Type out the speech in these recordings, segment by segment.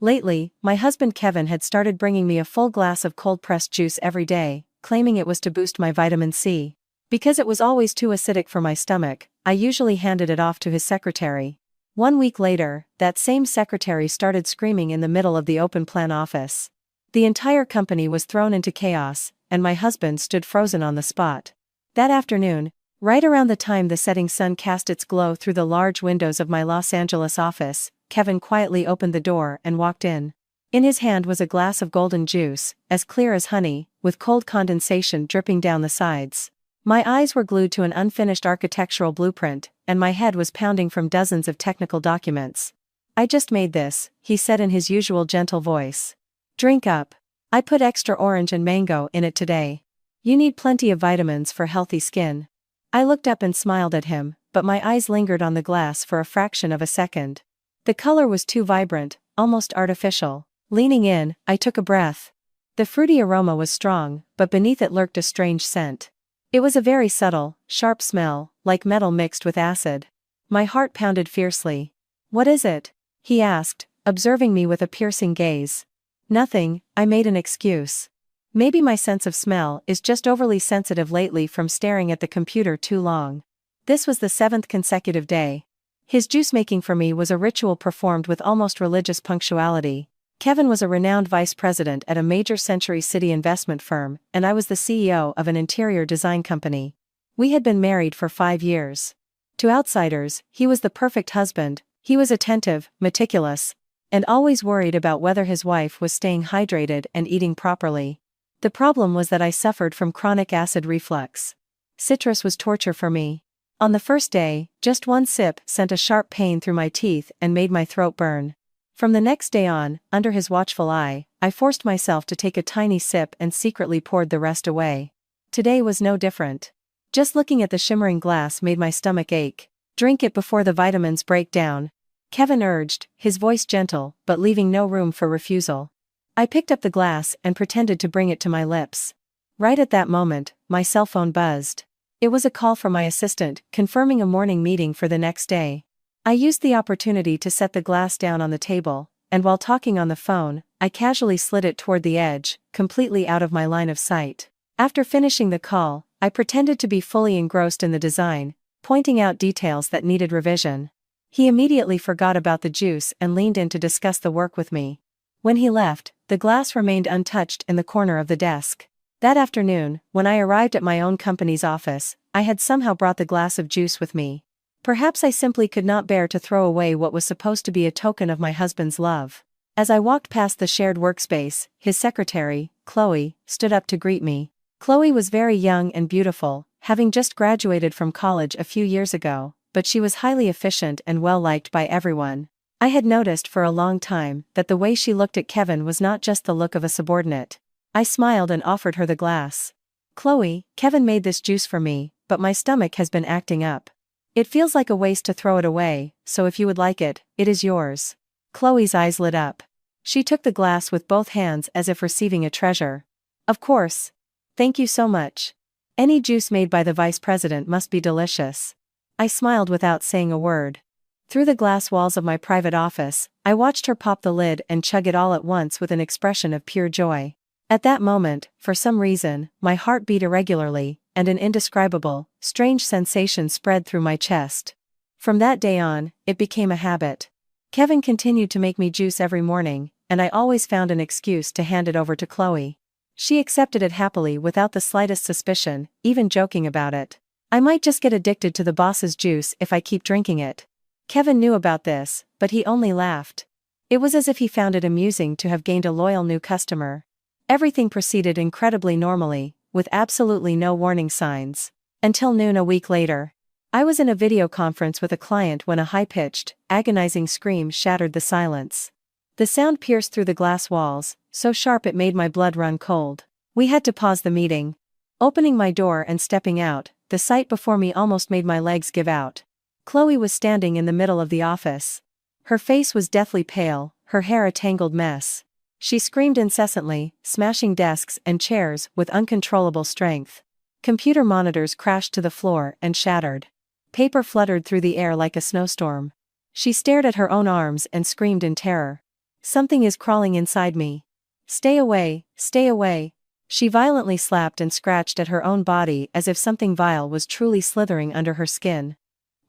Lately, my husband Kevin had started bringing me a full glass of cold-pressed juice every day, claiming it was to boost my vitamin C. Because it was always too acidic for my stomach, I usually handed it off to his secretary. 1 week later, that same secretary started screaming in the middle of the open-plan office. The entire company was thrown into chaos, and my husband stood frozen on the spot. That afternoon, right around the time the setting sun cast its glow through the large windows of my Los Angeles office, Kevin quietly opened the door and walked in. In his hand was a glass of golden juice, as clear as honey, with cold condensation dripping down the sides. My eyes were glued to an unfinished architectural blueprint, and my head was pounding from dozens of technical documents. "I just made this," he said in his usual gentle voice. "Drink up. I put extra orange and mango in it today. You need plenty of vitamins for healthy skin." I looked up and smiled at him, but my eyes lingered on the glass for a fraction of a second. The color was too vibrant, almost artificial. Leaning in, I took a breath. The fruity aroma was strong, but beneath it lurked a strange scent. It was a very subtle, sharp smell, like metal mixed with acid. My heart pounded fiercely. "What is it?" he asked, observing me with a piercing gaze. "Nothing," I made an excuse. "Maybe my sense of smell is just overly sensitive lately from staring at the computer too long." This was the 7th consecutive day. His juice making for me was a ritual performed with almost religious punctuality. Kevin was a renowned vice president at a major Century City investment firm, and I was the CEO of an interior design company. We had been married for 5 years. To outsiders, he was the perfect husband. He was attentive, meticulous, and always worried about whether his wife was staying hydrated and eating properly. The problem was that I suffered from chronic acid reflux. Citrus was torture for me. On the first day, just one sip sent a sharp pain through my teeth and made my throat burn. From the next day on, under his watchful eye, I forced myself to take a tiny sip and secretly poured the rest away. Today was no different. Just looking at the shimmering glass made my stomach ache. "Drink it before the vitamins break down," Kevin urged, his voice gentle, but leaving no room for refusal. I picked up the glass and pretended to bring it to my lips. Right at that moment, my cell phone buzzed. It was a call from my assistant, confirming a morning meeting for the next day. I used the opportunity to set the glass down on the table, and while talking on the phone, I casually slid it toward the edge, completely out of my line of sight. After finishing the call, I pretended to be fully engrossed in the design, pointing out details that needed revision. He immediately forgot about the juice and leaned in to discuss the work with me. When he left, the glass remained untouched in the corner of the desk. That afternoon, when I arrived at my own company's office, I had somehow brought the glass of juice with me. Perhaps I simply could not bear to throw away what was supposed to be a token of my husband's love. As I walked past the shared workspace, his secretary, Chloe, stood up to greet me. Chloe was very young and beautiful, having just graduated from college a few years ago, but she was highly efficient and well-liked by everyone. I had noticed for a long time that the way she looked at Kevin was not just the look of a subordinate. I smiled and offered her the glass. "Chloe, Kevin made this juice for me, but my stomach has been acting up. It feels like a waste to throw it away, so if you would like it, it is yours." Chloe's eyes lit up. She took the glass with both hands as if receiving a treasure. "Of course. Thank you so much. Any juice made by the vice president must be delicious." I smiled without saying a word. Through the glass walls of my private office, I watched her pop the lid and chug it all at once with an expression of pure joy. At that moment, for some reason, my heart beat irregularly, and an indescribable, strange sensation spread through my chest. From that day on, it became a habit. Kevin continued to make me juice every morning, and I always found an excuse to hand it over to Chloe. She accepted it happily without the slightest suspicion, even joking about it. "I might just get addicted to the boss's juice if I keep drinking it." Kevin knew about this, but he only laughed. It was as if he found it amusing to have gained a loyal new customer. Everything proceeded incredibly normally, with absolutely no warning signs. Until noon a week later. I was in a video conference with a client when a high-pitched, agonizing scream shattered the silence. The sound pierced through the glass walls, so sharp it made my blood run cold. We had to pause the meeting. Opening my door and stepping out, the sight before me almost made my legs give out. Chloe was standing in the middle of the office. Her face was deathly pale, her hair a tangled mess. She screamed incessantly, smashing desks and chairs with uncontrollable strength. Computer monitors crashed to the floor and shattered. Paper fluttered through the air like a snowstorm. She stared at her own arms and screamed in terror. Something is crawling inside me. Stay away, stay away. She violently slapped and scratched at her own body as if something vile was truly slithering under her skin.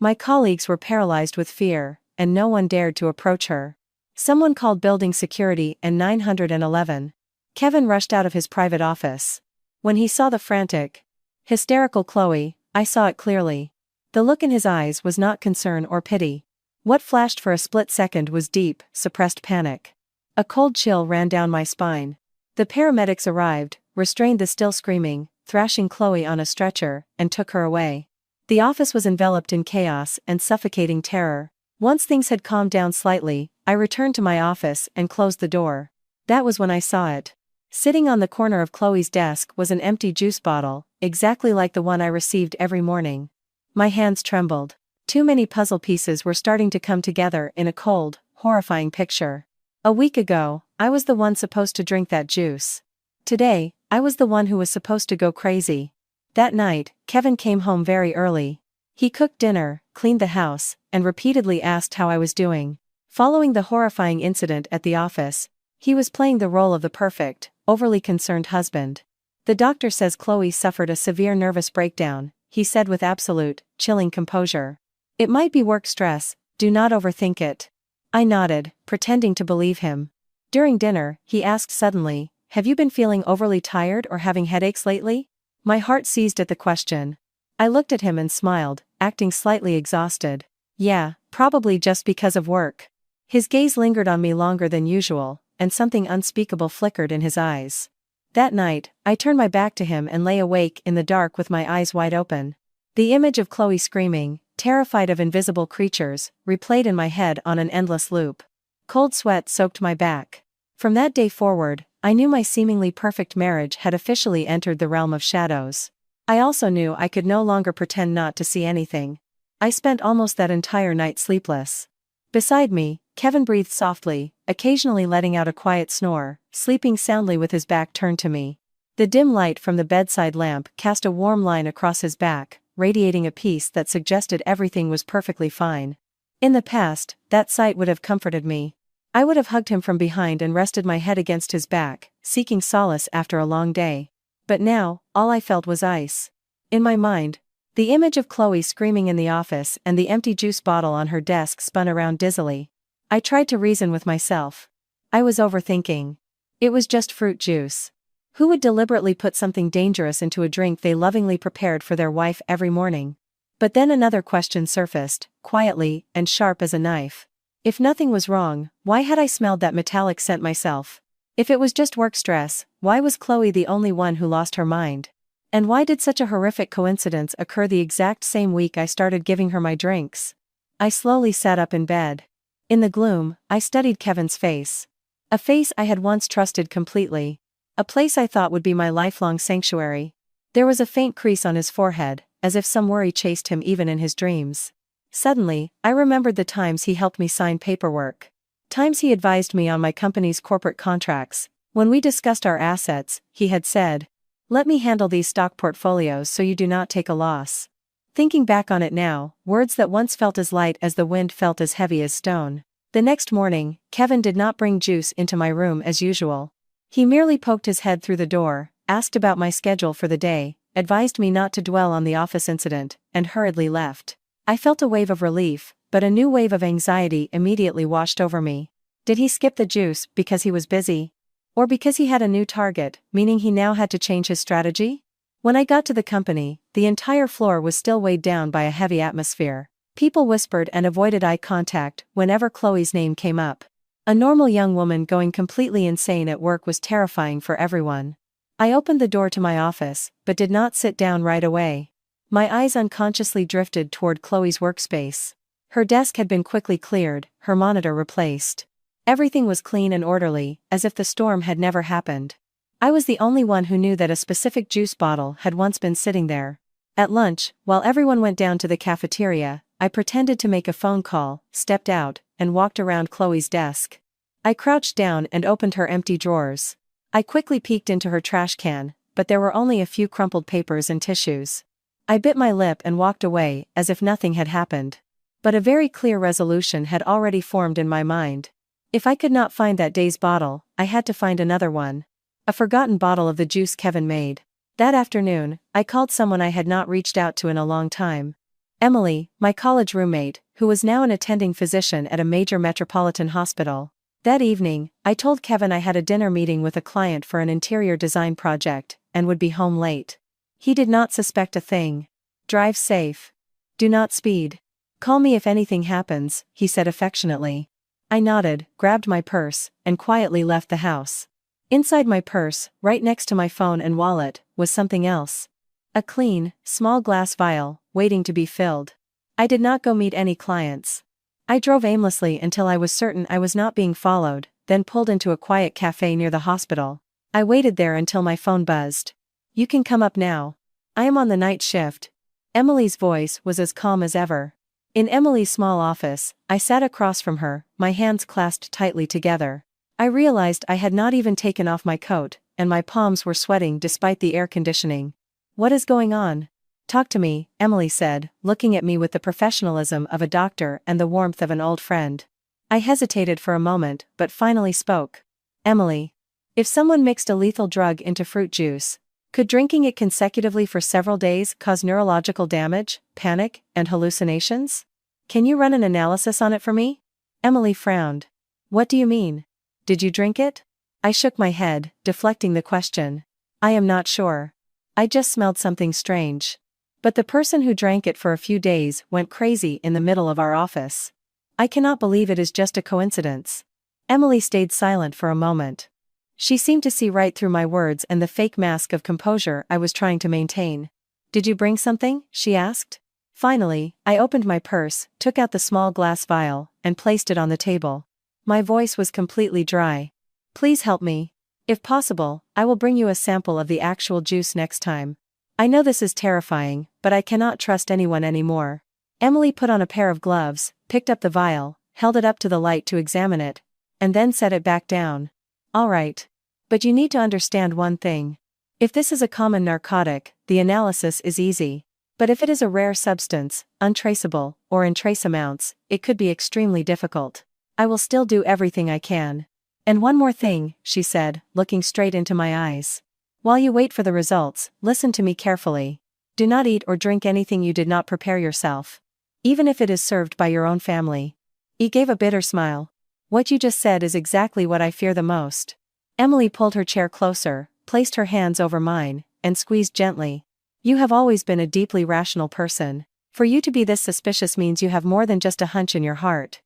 My colleagues were paralyzed with fear, and no one dared to approach her. Someone called building security and 911. Kevin rushed out of his private office. When he saw the frantic, hysterical Chloe, I saw it clearly. The look in his eyes was not concern or pity. What flashed for a split second was deep, suppressed panic. A cold chill ran down my spine. The paramedics arrived, restrained the still screaming, thrashing Chloe on a stretcher, and took her away. The office was enveloped in chaos and suffocating terror. Once things had calmed down slightly, I returned to my office and closed the door. That was when I saw it. Sitting on the corner of Chloe's desk was an empty juice bottle, exactly like the one I received every morning. My hands trembled. Too many puzzle pieces were starting to come together in a cold, horrifying picture. A week ago, I was the one supposed to drink that juice. Today, I was the one who was supposed to go crazy. That night, Kevin came home very early. He cooked dinner, cleaned the house, and repeatedly asked how I was doing. Following the horrifying incident at the office, he was playing the role of the perfect, overly concerned husband. The doctor says Chloe suffered a severe nervous breakdown, he said with absolute, chilling composure. It might be work stress, do not overthink it. I nodded, pretending to believe him. During dinner, he asked suddenly, have you been feeling overly tired or having headaches lately? My heart seized at the question. I looked at him and smiled, acting slightly exhausted. Yeah, probably just because of work. His gaze lingered on me longer than usual, and something unspeakable flickered in his eyes. That night, I turned my back to him and lay awake in the dark with my eyes wide open. The image of Chloe screaming, terrified of invisible creatures, replayed in my head on an endless loop. Cold sweat soaked my back. From that day forward, I knew my seemingly perfect marriage had officially entered the realm of shadows. I also knew I could no longer pretend not to see anything. I spent almost that entire night sleepless. Beside me, Kevin breathed softly, occasionally letting out a quiet snore, sleeping soundly with his back turned to me. The dim light from the bedside lamp cast a warm line across his back, radiating a peace that suggested everything was perfectly fine. In the past, that sight would have comforted me. I would have hugged him from behind and rested my head against his back, seeking solace after a long day. But now, all I felt was ice. In my mind, the image of Chloe screaming in the office and the empty juice bottle on her desk spun around dizzily. I tried to reason with myself. I was overthinking. It was just fruit juice. Who would deliberately put something dangerous into a drink they lovingly prepared for their wife every morning? But then another question surfaced, quietly and sharp as a knife. If nothing was wrong, why had I smelled that metallic scent myself? If it was just work stress, why was Chloe the only one who lost her mind? And why did such a horrific coincidence occur the exact same week I started giving her my drinks? I slowly sat up in bed. In the gloom, I studied Kevin's face. A face I had once trusted completely. A place I thought would be my lifelong sanctuary. There was a faint crease on his forehead, as if some worry chased him even in his dreams. Suddenly, I remembered the times he helped me sign paperwork. Times he advised me on my company's corporate contracts. When we discussed our assets, he had said, "Let me handle these stock portfolios so you do not take a loss." Thinking back on it now, words that once felt as light as the wind felt as heavy as stone. The next morning, Kevin did not bring juice into my room as usual. He merely poked his head through the door, asked about my schedule for the day, advised me not to dwell on the office incident, and hurriedly left. I felt a wave of relief, but a new wave of anxiety immediately washed over me. Did he skip the juice because he was busy? Or because he had a new target, meaning he now had to change his strategy? When I got to the company, the entire floor was still weighed down by a heavy atmosphere. People whispered and avoided eye contact whenever Chloe's name came up. A normal young woman going completely insane at work was terrifying for everyone. I opened the door to my office, but did not sit down right away. My eyes unconsciously drifted toward Chloe's workspace. Her desk had been quickly cleared, her monitor replaced. Everything was clean and orderly, as if the storm had never happened. I was the only one who knew that a specific juice bottle had once been sitting there. At lunch, while everyone went down to the cafeteria, I pretended to make a phone call, stepped out, and walked around Chloe's desk. I crouched down and opened her empty drawers. I quickly peeked into her trash can, but there were only a few crumpled papers and tissues. I bit my lip and walked away, as if nothing had happened. But a very clear resolution had already formed in my mind. If I could not find that day's bottle, I had to find another one. A forgotten bottle of the juice Kevin made. That afternoon, I called someone I had not reached out to in a long time. Emily, my college roommate, who was now an attending physician at a major metropolitan hospital. That evening, I told Kevin I had a dinner meeting with a client for an interior design project, and would be home late. He did not suspect a thing. Drive safe. Do not speed. Call me if anything happens, he said affectionately. I nodded, grabbed my purse, and quietly left the house. Inside my purse, right next to my phone and wallet, was something else. A clean, small glass vial, waiting to be filled. I did not go meet any clients. I drove aimlessly until I was certain I was not being followed, then pulled into a quiet cafe near the hospital. I waited there until my phone buzzed. You can come up now. I am on the night shift. Emily's voice was as calm as ever. In Emily's small office, I sat across from her, my hands clasped tightly together. I realized I had not even taken off my coat, and my palms were sweating despite the air conditioning. What is going on? Talk to me, Emily said, looking at me with the professionalism of a doctor and the warmth of an old friend. I hesitated for a moment, but finally spoke. Emily. If someone mixed a lethal drug into fruit juice, could drinking it consecutively for several days cause neurological damage, panic, and hallucinations? Can you run an analysis on it for me? Emily frowned. What do you mean? Did you drink it? I shook my head, deflecting the question. I am not sure. I just smelled something strange. But the person who drank it for a few days went crazy in the middle of our office. I cannot believe it is just a coincidence. Emily stayed silent for a moment. She seemed to see right through my words and the fake mask of composure I was trying to maintain. Did you bring something? She asked. Finally, I opened my purse, took out the small glass vial, and placed it on the table. My voice was completely dry. Please help me. If possible, I will bring you a sample of the actual juice next time. I know this is terrifying, but I cannot trust anyone anymore. Emily put on a pair of gloves, picked up the vial, held it up to the light to examine it, and then set it back down. All right. But you need to understand one thing. If this is a common narcotic, the analysis is easy. But if it is a rare substance, untraceable, or in trace amounts, it could be extremely difficult. I will still do everything I can. And one more thing, she said, looking straight into my eyes. While you wait for the results, listen to me carefully. Do not eat or drink anything you did not prepare yourself. Even if it is served by your own family. He gave a bitter smile. What you just said is exactly what I fear the most. Emily pulled her chair closer, placed her hands over mine, and squeezed gently. You have always been a deeply rational person. For you to be this suspicious means you have more than just a hunch in your heart.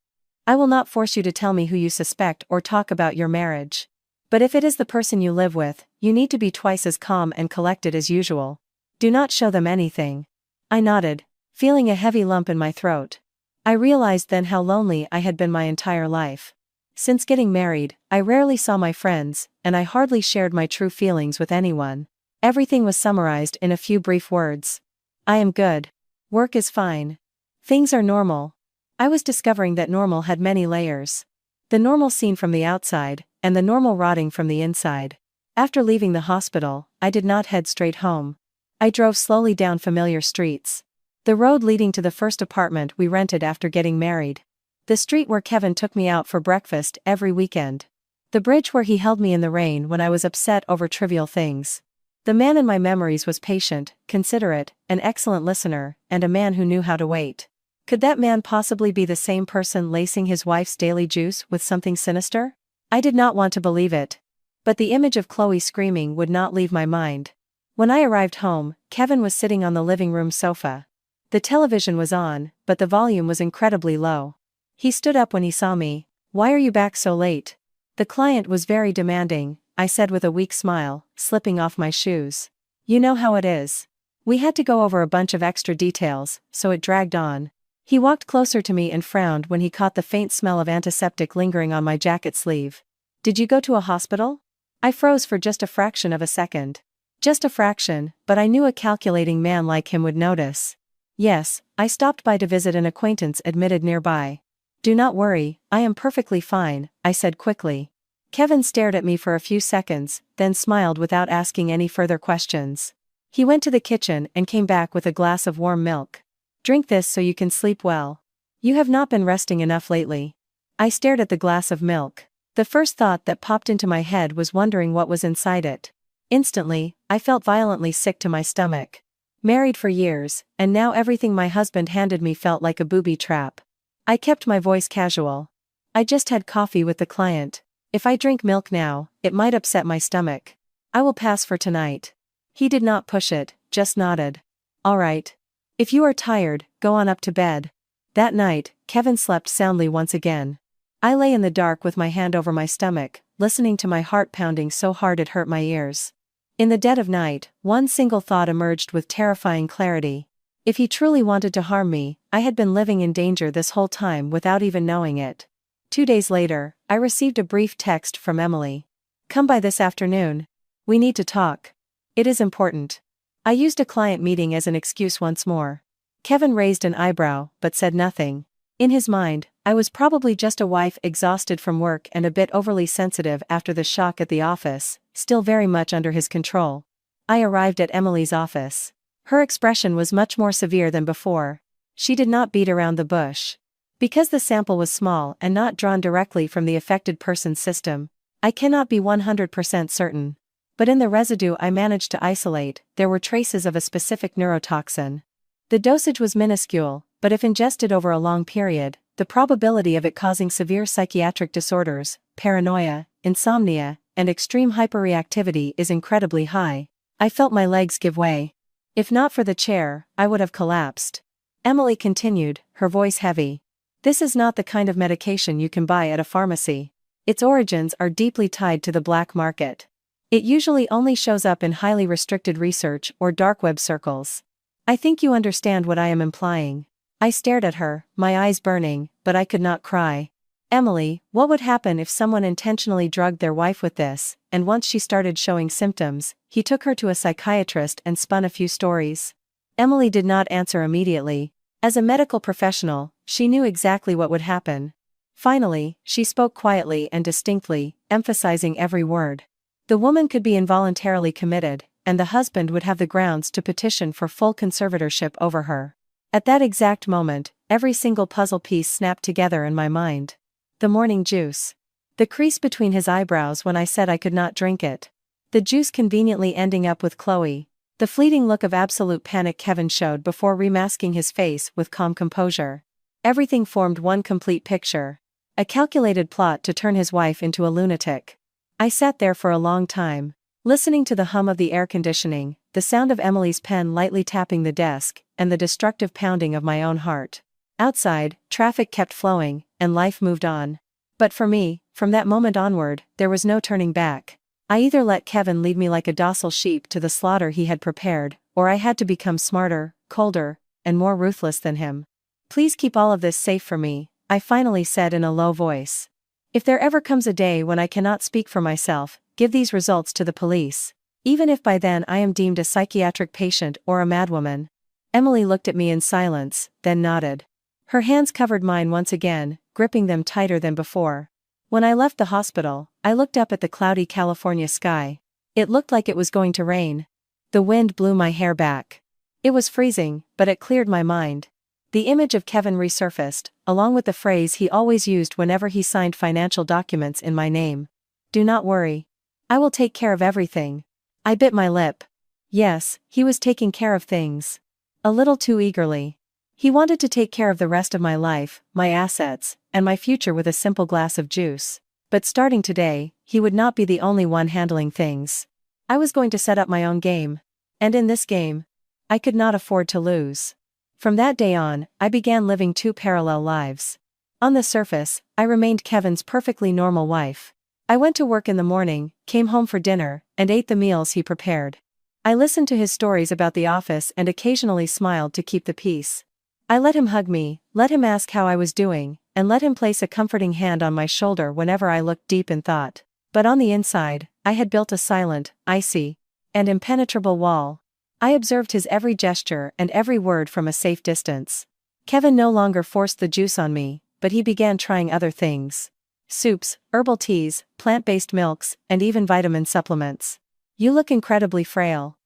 I will not force you to tell me who you suspect or talk about your marriage. But if it is the person you live with, you need to be twice as calm and collected as usual. Do not show them anything. I nodded, feeling a heavy lump in my throat. I realized then how lonely I had been my entire life. Since getting married, I rarely saw my friends, and I hardly shared my true feelings with anyone. Everything was summarized in a few brief words. I am good. Work is fine. Things are normal. I was discovering that normal had many layers. The normal seen from the outside, and the normal rotting from the inside. After leaving the hospital, I did not head straight home. I drove slowly down familiar streets. The road leading to the first apartment we rented after getting married. The street where Kevin took me out for breakfast every weekend. The bridge where he held me in the rain when I was upset over trivial things. The man in my memories was patient, considerate, an excellent listener, and a man who knew how to wait. Could that man possibly be the same person lacing his wife's daily juice with something sinister? I did not want to believe it. But the image of Chloe screaming would not leave my mind. When I arrived home, Kevin was sitting on the living room sofa. The television was on, but the volume was incredibly low. He stood up when he saw me. Why are you back so late? The client was very demanding, I said with a weak smile, slipping off my shoes. You know how it is. We had to go over a bunch of extra details, so it dragged on. He walked closer to me and frowned when he caught the faint smell of antiseptic lingering on my jacket sleeve. Did you go to a hospital? I froze for just a fraction of a second. Just a fraction, but I knew a calculating man like him would notice. Yes, I stopped by to visit an acquaintance admitted nearby. Do not worry, I am perfectly fine, I said quickly. Kevin stared at me for a few seconds, then smiled without asking any further questions. He went to the kitchen and came back with a glass of warm milk. Drink this so you can sleep well. You have not been resting enough lately. I stared at the glass of milk. The first thought that popped into my head was wondering what was inside it. Instantly, I felt violently sick to my stomach. Married for years, and now everything my husband handed me felt like a booby trap. I kept my voice casual. I just had coffee with the client. If I drink milk now, it might upset my stomach. I will pass for tonight. He did not push it, just nodded. All right. If you are tired, go on up to bed. That night, Kevin slept soundly once again. I lay in the dark with my hand over my stomach, listening to my heart pounding so hard it hurt my ears. In the dead of night, one single thought emerged with terrifying clarity. If he truly wanted to harm me, I had been living in danger this whole time without even knowing it. 2 days later, I received a brief text from Emily. Come by this afternoon. We need to talk. It is important. I used a client meeting as an excuse once more. Kevin raised an eyebrow, but said nothing. In his mind, I was probably just a wife exhausted from work and a bit overly sensitive after the shock at the office, still very much under his control. I arrived at Emily's office. Her expression was much more severe than before. She did not beat around the bush. Because the sample was small and not drawn directly from the affected person's system, I cannot be 100% certain. But in the residue I managed to isolate, there were traces of a specific neurotoxin. The dosage was minuscule, but if ingested over a long period, the probability of it causing severe psychiatric disorders, paranoia, insomnia, and extreme hyperreactivity is incredibly high. I felt my legs give way. If not for the chair, I would have collapsed. Emily continued, her voice heavy. This is not the kind of medication you can buy at a pharmacy. Its origins are deeply tied to the black market. It usually only shows up in highly restricted research or dark web circles. I think you understand what I am implying. I stared at her, my eyes burning, but I could not cry. Emily, what would happen if someone intentionally drugged their wife with this, and once she started showing symptoms, he took her to a psychiatrist and spun a few stories? Emily did not answer immediately. As a medical professional, she knew exactly what would happen. Finally, she spoke quietly and distinctly, emphasizing every word. The woman could be involuntarily committed, and the husband would have the grounds to petition for full conservatorship over her. At that exact moment, every single puzzle piece snapped together in my mind. The morning juice. The crease between his eyebrows when I said I could not drink it. The juice conveniently ending up with Chloe. The fleeting look of absolute panic Kevin showed before remasking his face with calm composure. Everything formed one complete picture. A calculated plot to turn his wife into a lunatic. I sat there for a long time, listening to the hum of the air conditioning, the sound of Emily's pen lightly tapping the desk, and the destructive pounding of my own heart. Outside, traffic kept flowing, and life moved on. But for me, from that moment onward, there was no turning back. I either let Kevin lead me like a docile sheep to the slaughter he had prepared, or I had to become smarter, colder, and more ruthless than him. Please keep all of this safe for me, I finally said in a low voice. If there ever comes a day when I cannot speak for myself, give these results to the police. Even if by then I am deemed a psychiatric patient or a madwoman. Emily looked at me in silence, then nodded. Her hands covered mine once again, gripping them tighter than before. When I left the hospital, I looked up at the cloudy California sky. It looked like it was going to rain. The wind blew my hair back. It was freezing, but it cleared my mind. The image of Kevin resurfaced, along with the phrase he always used whenever he signed financial documents in my name. Do not worry. I will take care of everything. I bit my lip. Yes, he was taking care of things. A little too eagerly. He wanted to take care of the rest of my life, my assets, and my future with a simple glass of juice. But starting today, he would not be the only one handling things. I was going to set up my own game. And in this game, I could not afford to lose. From that day on, I began living two parallel lives. On the surface, I remained Kevin's perfectly normal wife. I went to work in the morning, came home for dinner, and ate the meals he prepared. I listened to his stories about the office and occasionally smiled to keep the peace. I let him hug me, let him ask how I was doing, and let him place a comforting hand on my shoulder whenever I looked deep in thought. But on the inside, I had built a silent, icy, and impenetrable wall. I observed his every gesture and every word from a safe distance. Kevin no longer forced the juice on me, but he began trying other things. Soups, herbal teas, plant-based milks, and even vitamin supplements. You look incredibly frail.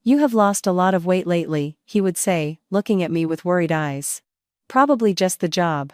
You have lost a lot of weight lately, he would say, looking at me with worried eyes. Probably just the job.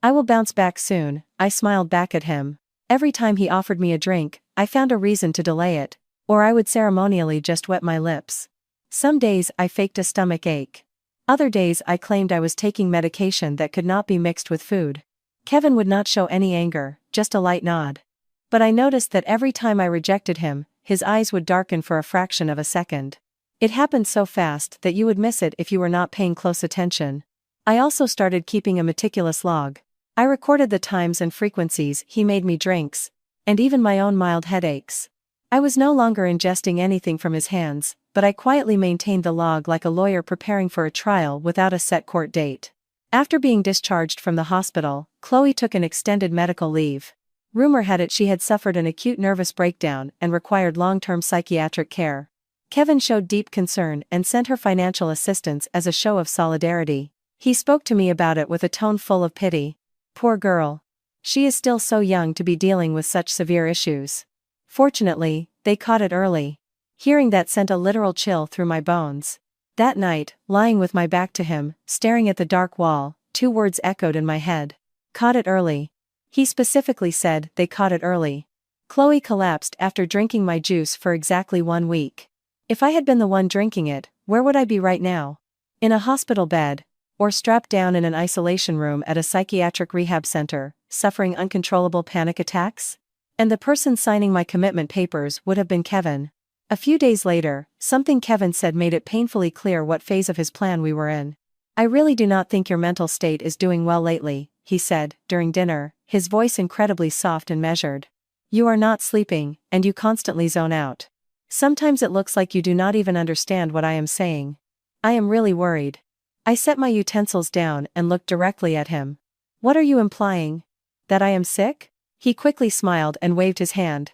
I will bounce back soon, I smiled back at him. Every time he offered me a drink, I found a reason to delay it, or I would ceremonially just wet my lips. Some days I faked a stomach ache. Other days I claimed I was taking medication that could not be mixed with food. Kevin would not show any anger, just a light nod. But I noticed that every time I rejected him, his eyes would darken for a fraction of a second. It happened so fast that you would miss it if you were not paying close attention. I also started keeping a meticulous log. I recorded the times and frequencies he made me drinks, and even my own mild headaches. I was no longer ingesting anything from his hands, but I quietly maintained the log like a lawyer preparing for a trial without a set court date. After being discharged from the hospital, Chloe took an extended medical leave. Rumor had it she had suffered an acute nervous breakdown and required long-term psychiatric care. Kevin showed deep concern and sent her financial assistance as a show of solidarity. He spoke to me about it with a tone full of pity. Poor girl. She is still so young to be dealing with such severe issues. Fortunately, they caught it early. Hearing that sent a literal chill through my bones. That night, lying with my back to him, staring at the dark wall, 2 words echoed in my head. Caught it early. He specifically said they caught it early. Chloe collapsed after drinking my juice for exactly 1 week. If I had been the one drinking it, where would I be right now? In a hospital bed, or strapped down in an isolation room at a psychiatric rehab center, suffering uncontrollable panic attacks? And the person signing my commitment papers would have been Kevin. A few days later, something Kevin said made it painfully clear what phase of his plan we were in. I really do not think your mental state is doing well lately, he said, during dinner, his voice incredibly soft and measured. You are not sleeping, and you constantly zone out. Sometimes it looks like you do not even understand what I am saying. I am really worried. I set my utensils down and looked directly at him. What are you implying? That I am sick? He quickly smiled and waved his hand.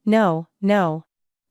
No.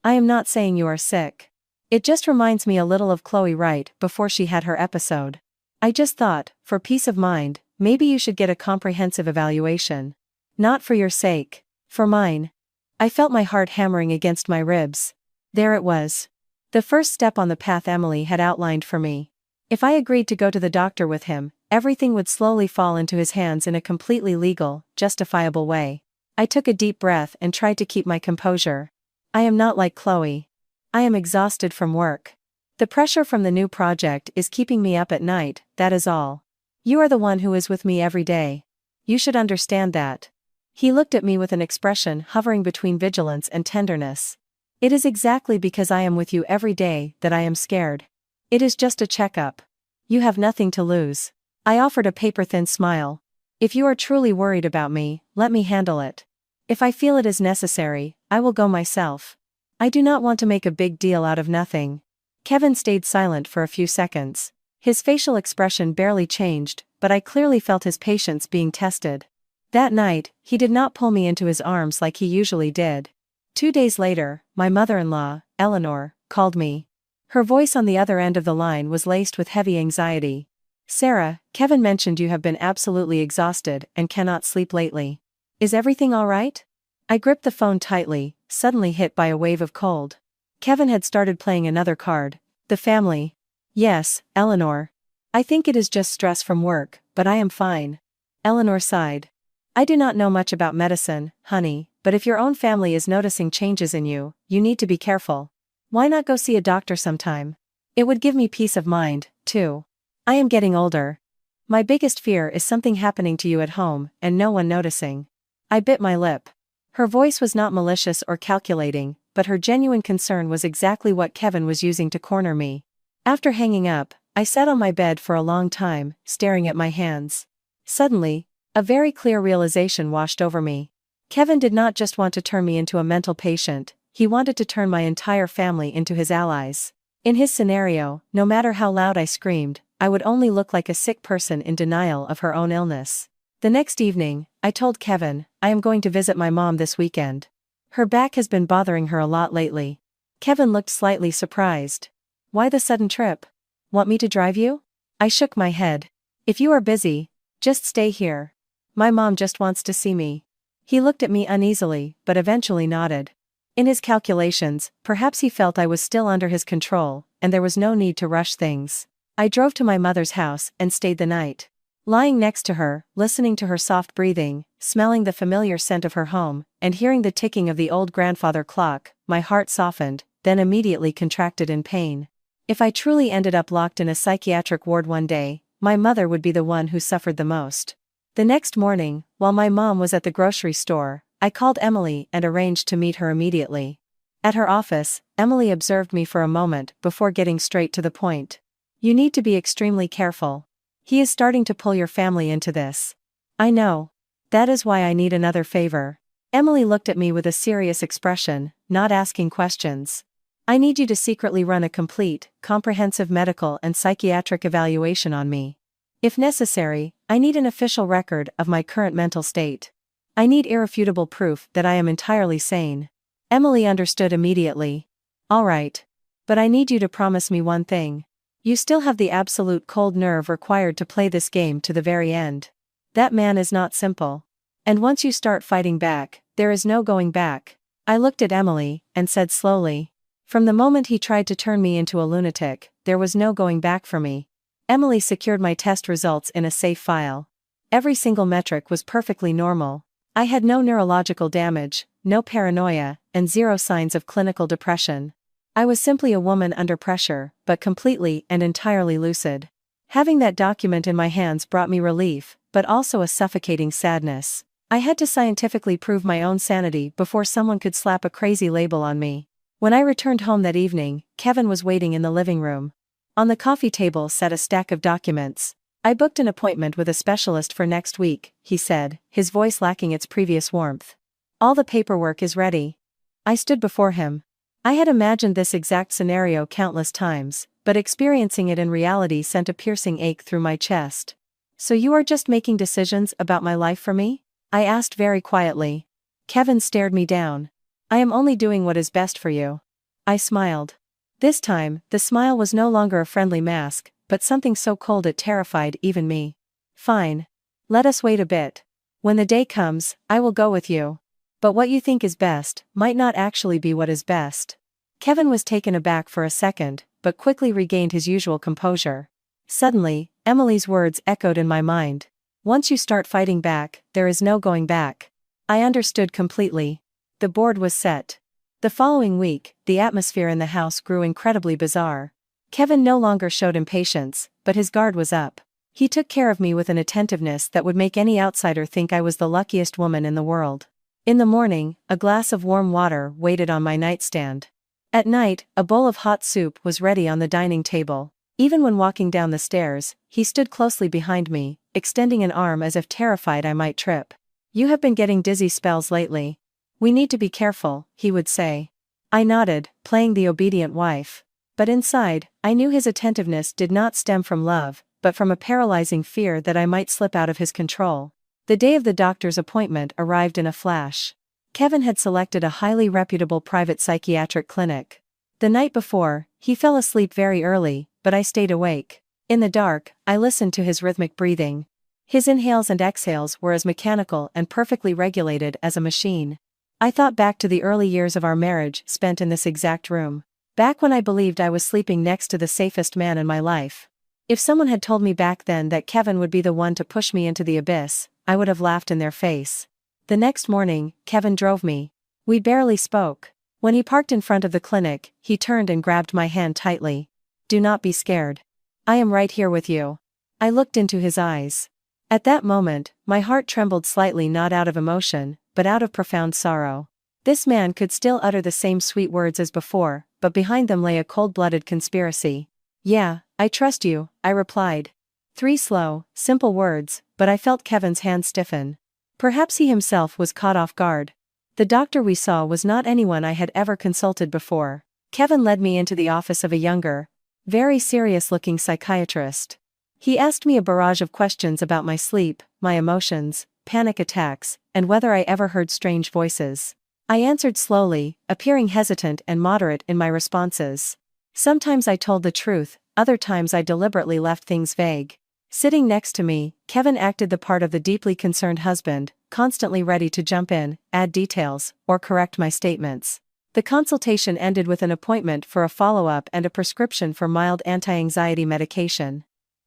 I am not saying you are sick. It just reminds me a little of Chloe right before she had her episode. I just thought, for peace of mind, maybe you should get a comprehensive evaluation. Not for your sake, for mine. I felt my heart hammering against my ribs. There it was. The first step on the path Emily had outlined for me. If I agreed to go to the doctor with him, everything would slowly fall into his hands in a completely legal, justifiable way. I took a deep breath and tried to keep my composure. I am not like Chloe. I am exhausted from work. The pressure from the new project is keeping me up at night, that is all. You are the one who is with me every day. You should understand that. He looked at me with an expression hovering between vigilance and tenderness. It is exactly because I am with you every day that I am scared. It is just a checkup. You have nothing to lose. I offered a paper-thin smile. If you are truly worried about me, let me handle it. If I feel it is necessary, I will go myself. I do not want to make a big deal out of nothing. Kevin stayed silent for a few seconds. His facial expression barely changed, but I clearly felt his patience being tested. That night, he did not pull me into his arms like he usually did. 2 days later, my mother-in-law, Eleanor, called me. Her voice on the other end of the line was laced with heavy anxiety. Sarah, Kevin mentioned you have been absolutely exhausted and cannot sleep lately. Is everything all right? I gripped the phone tightly, suddenly hit by a wave of cold. Kevin had started playing another card. The family. Yes, Eleanor. I think it is just stress from work, but I am fine. Eleanor sighed. I do not know much about medicine, honey, but if your own family is noticing changes in you, you need to be careful. Why not go see a doctor sometime? It would give me peace of mind, too. I am getting older. My biggest fear is something happening to you at home and no one noticing. I bit my lip. Her voice was not malicious or calculating, but her genuine concern was exactly what Kevin was using to corner me. After hanging up, I sat on my bed for a long time, staring at my hands. Suddenly, a very clear realization washed over me. Kevin did not just want to turn me into a mental patient, he wanted to turn my entire family into his allies. In his scenario, no matter how loud I screamed, I would only look like a sick person in denial of her own illness. The next evening, I told Kevin, I am going to visit my mom this weekend. Her back has been bothering her a lot lately. Kevin looked slightly surprised. Why the sudden trip? Want me to drive you? I shook my head. If you are busy, just stay here. My mom just wants to see me. He looked at me uneasily, but eventually nodded. In his calculations, perhaps he felt I was still under his control, and there was no need to rush things. I drove to my mother's house and stayed the night. Lying next to her, listening to her soft breathing, smelling the familiar scent of her home, and hearing the ticking of the old grandfather clock, my heart softened, then immediately contracted in pain. If I truly ended up locked in a psychiatric ward one day, my mother would be the one who suffered the most. The next morning, while my mom was at the grocery store, I called Emily and arranged to meet her immediately. At her office, Emily observed me for a moment before getting straight to the point. "You need to be extremely careful. He is starting to pull your family into this." "I know. That is why I need another favor." Emily looked at me with a serious expression, not asking questions. "I need you to secretly run a complete, comprehensive medical and psychiatric evaluation on me. If necessary, I need an official record of my current mental state. I need irrefutable proof that I am entirely sane." Emily understood immediately. "All right. But I need you to promise me one thing. You still have the absolute cold nerve required to play this game to the very end. That man is not simple. And once you start fighting back, there is no going back." I looked at Emily, and said slowly, "From the moment he tried to turn me into a lunatic, there was no going back for me." Emily secured my test results in a safe file. Every single metric was perfectly normal. I had no neurological damage, no paranoia, and zero signs of clinical depression. I was simply a woman under pressure, but completely and entirely lucid. Having that document in my hands brought me relief, but also a suffocating sadness. I had to scientifically prove my own sanity before someone could slap a crazy label on me. When I returned home that evening, Kevin was waiting in the living room. On the coffee table sat a stack of documents. "I booked an appointment with a specialist for next week," he said, his voice lacking its previous warmth. "All the paperwork is ready." I stood before him. I had imagined this exact scenario countless times, but experiencing it in reality sent a piercing ache through my chest. "So you are just making decisions about my life for me?" I asked very quietly. Kevin stared me down. "I am only doing what is best for you." I smiled. This time, the smile was no longer a friendly mask, but something so cold it terrified even me. "Fine. Let us wait a bit. When the day comes, I will go with you. But what you think is best might not actually be what is best." Kevin was taken aback for a second, but quickly regained his usual composure. Suddenly, Emily's words echoed in my mind. "Once you start fighting back, there is no going back." I understood completely. The board was set. The following week, the atmosphere in the house grew incredibly bizarre. Kevin no longer showed impatience, but his guard was up. He took care of me with an attentiveness that would make any outsider think I was the luckiest woman in the world. In the morning, a glass of warm water waited on my nightstand. At night, a bowl of hot soup was ready on the dining table. Even when walking down the stairs, he stood closely behind me, extending an arm as if terrified I might trip. "You have been getting dizzy spells lately. We need to be careful," he would say. I nodded, playing the obedient wife. But inside, I knew his attentiveness did not stem from love, but from a paralyzing fear that I might slip out of his control. The day of the doctor's appointment arrived in a flash. Kevin had selected a highly reputable private psychiatric clinic. The night before, he fell asleep very early, but I stayed awake. In the dark, I listened to his rhythmic breathing. His inhales and exhales were as mechanical and perfectly regulated as a machine. I thought back to the early years of our marriage spent in this exact room. Back when I believed I was sleeping next to the safest man in my life. If someone had told me back then that Kevin would be the one to push me into the abyss, I would have laughed in their face. The next morning, Kevin drove me. We barely spoke. When he parked in front of the clinic, he turned and grabbed my hand tightly. "Do not be scared. I am right here with you." I looked into his eyes. At that moment, my heart trembled slightly, not out of emotion, but out of profound sorrow. This man could still utter the same sweet words as before, but behind them lay a cold-blooded conspiracy. "Yeah, I trust you," I replied. 3 slow, simple words, but I felt Kevin's hand stiffen. Perhaps he himself was caught off guard. The doctor we saw was not anyone I had ever consulted before. Kevin led me into the office of a younger, very serious-looking psychiatrist. He asked me a barrage of questions about my sleep, my emotions, panic attacks, and whether I ever heard strange voices. I answered slowly, appearing hesitant and moderate in my responses. Sometimes I told the truth, other times I deliberately left things vague. Sitting next to me, Kevin acted the part of the deeply concerned husband, constantly ready to jump in, add details, or correct my statements. The consultation ended with an appointment for a follow-up and a prescription for mild anti-anxiety medication.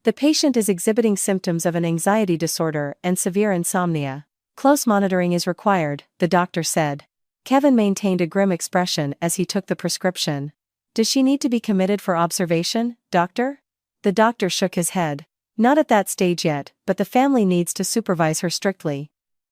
The patient is exhibiting symptoms of an anxiety disorder and severe insomnia. Close monitoring is required, the doctor said. Kevin maintained a grim expression as he took the prescription. Does she need to be committed for observation, doctor? The doctor shook his head. Not at that stage yet, but the family needs to supervise her strictly.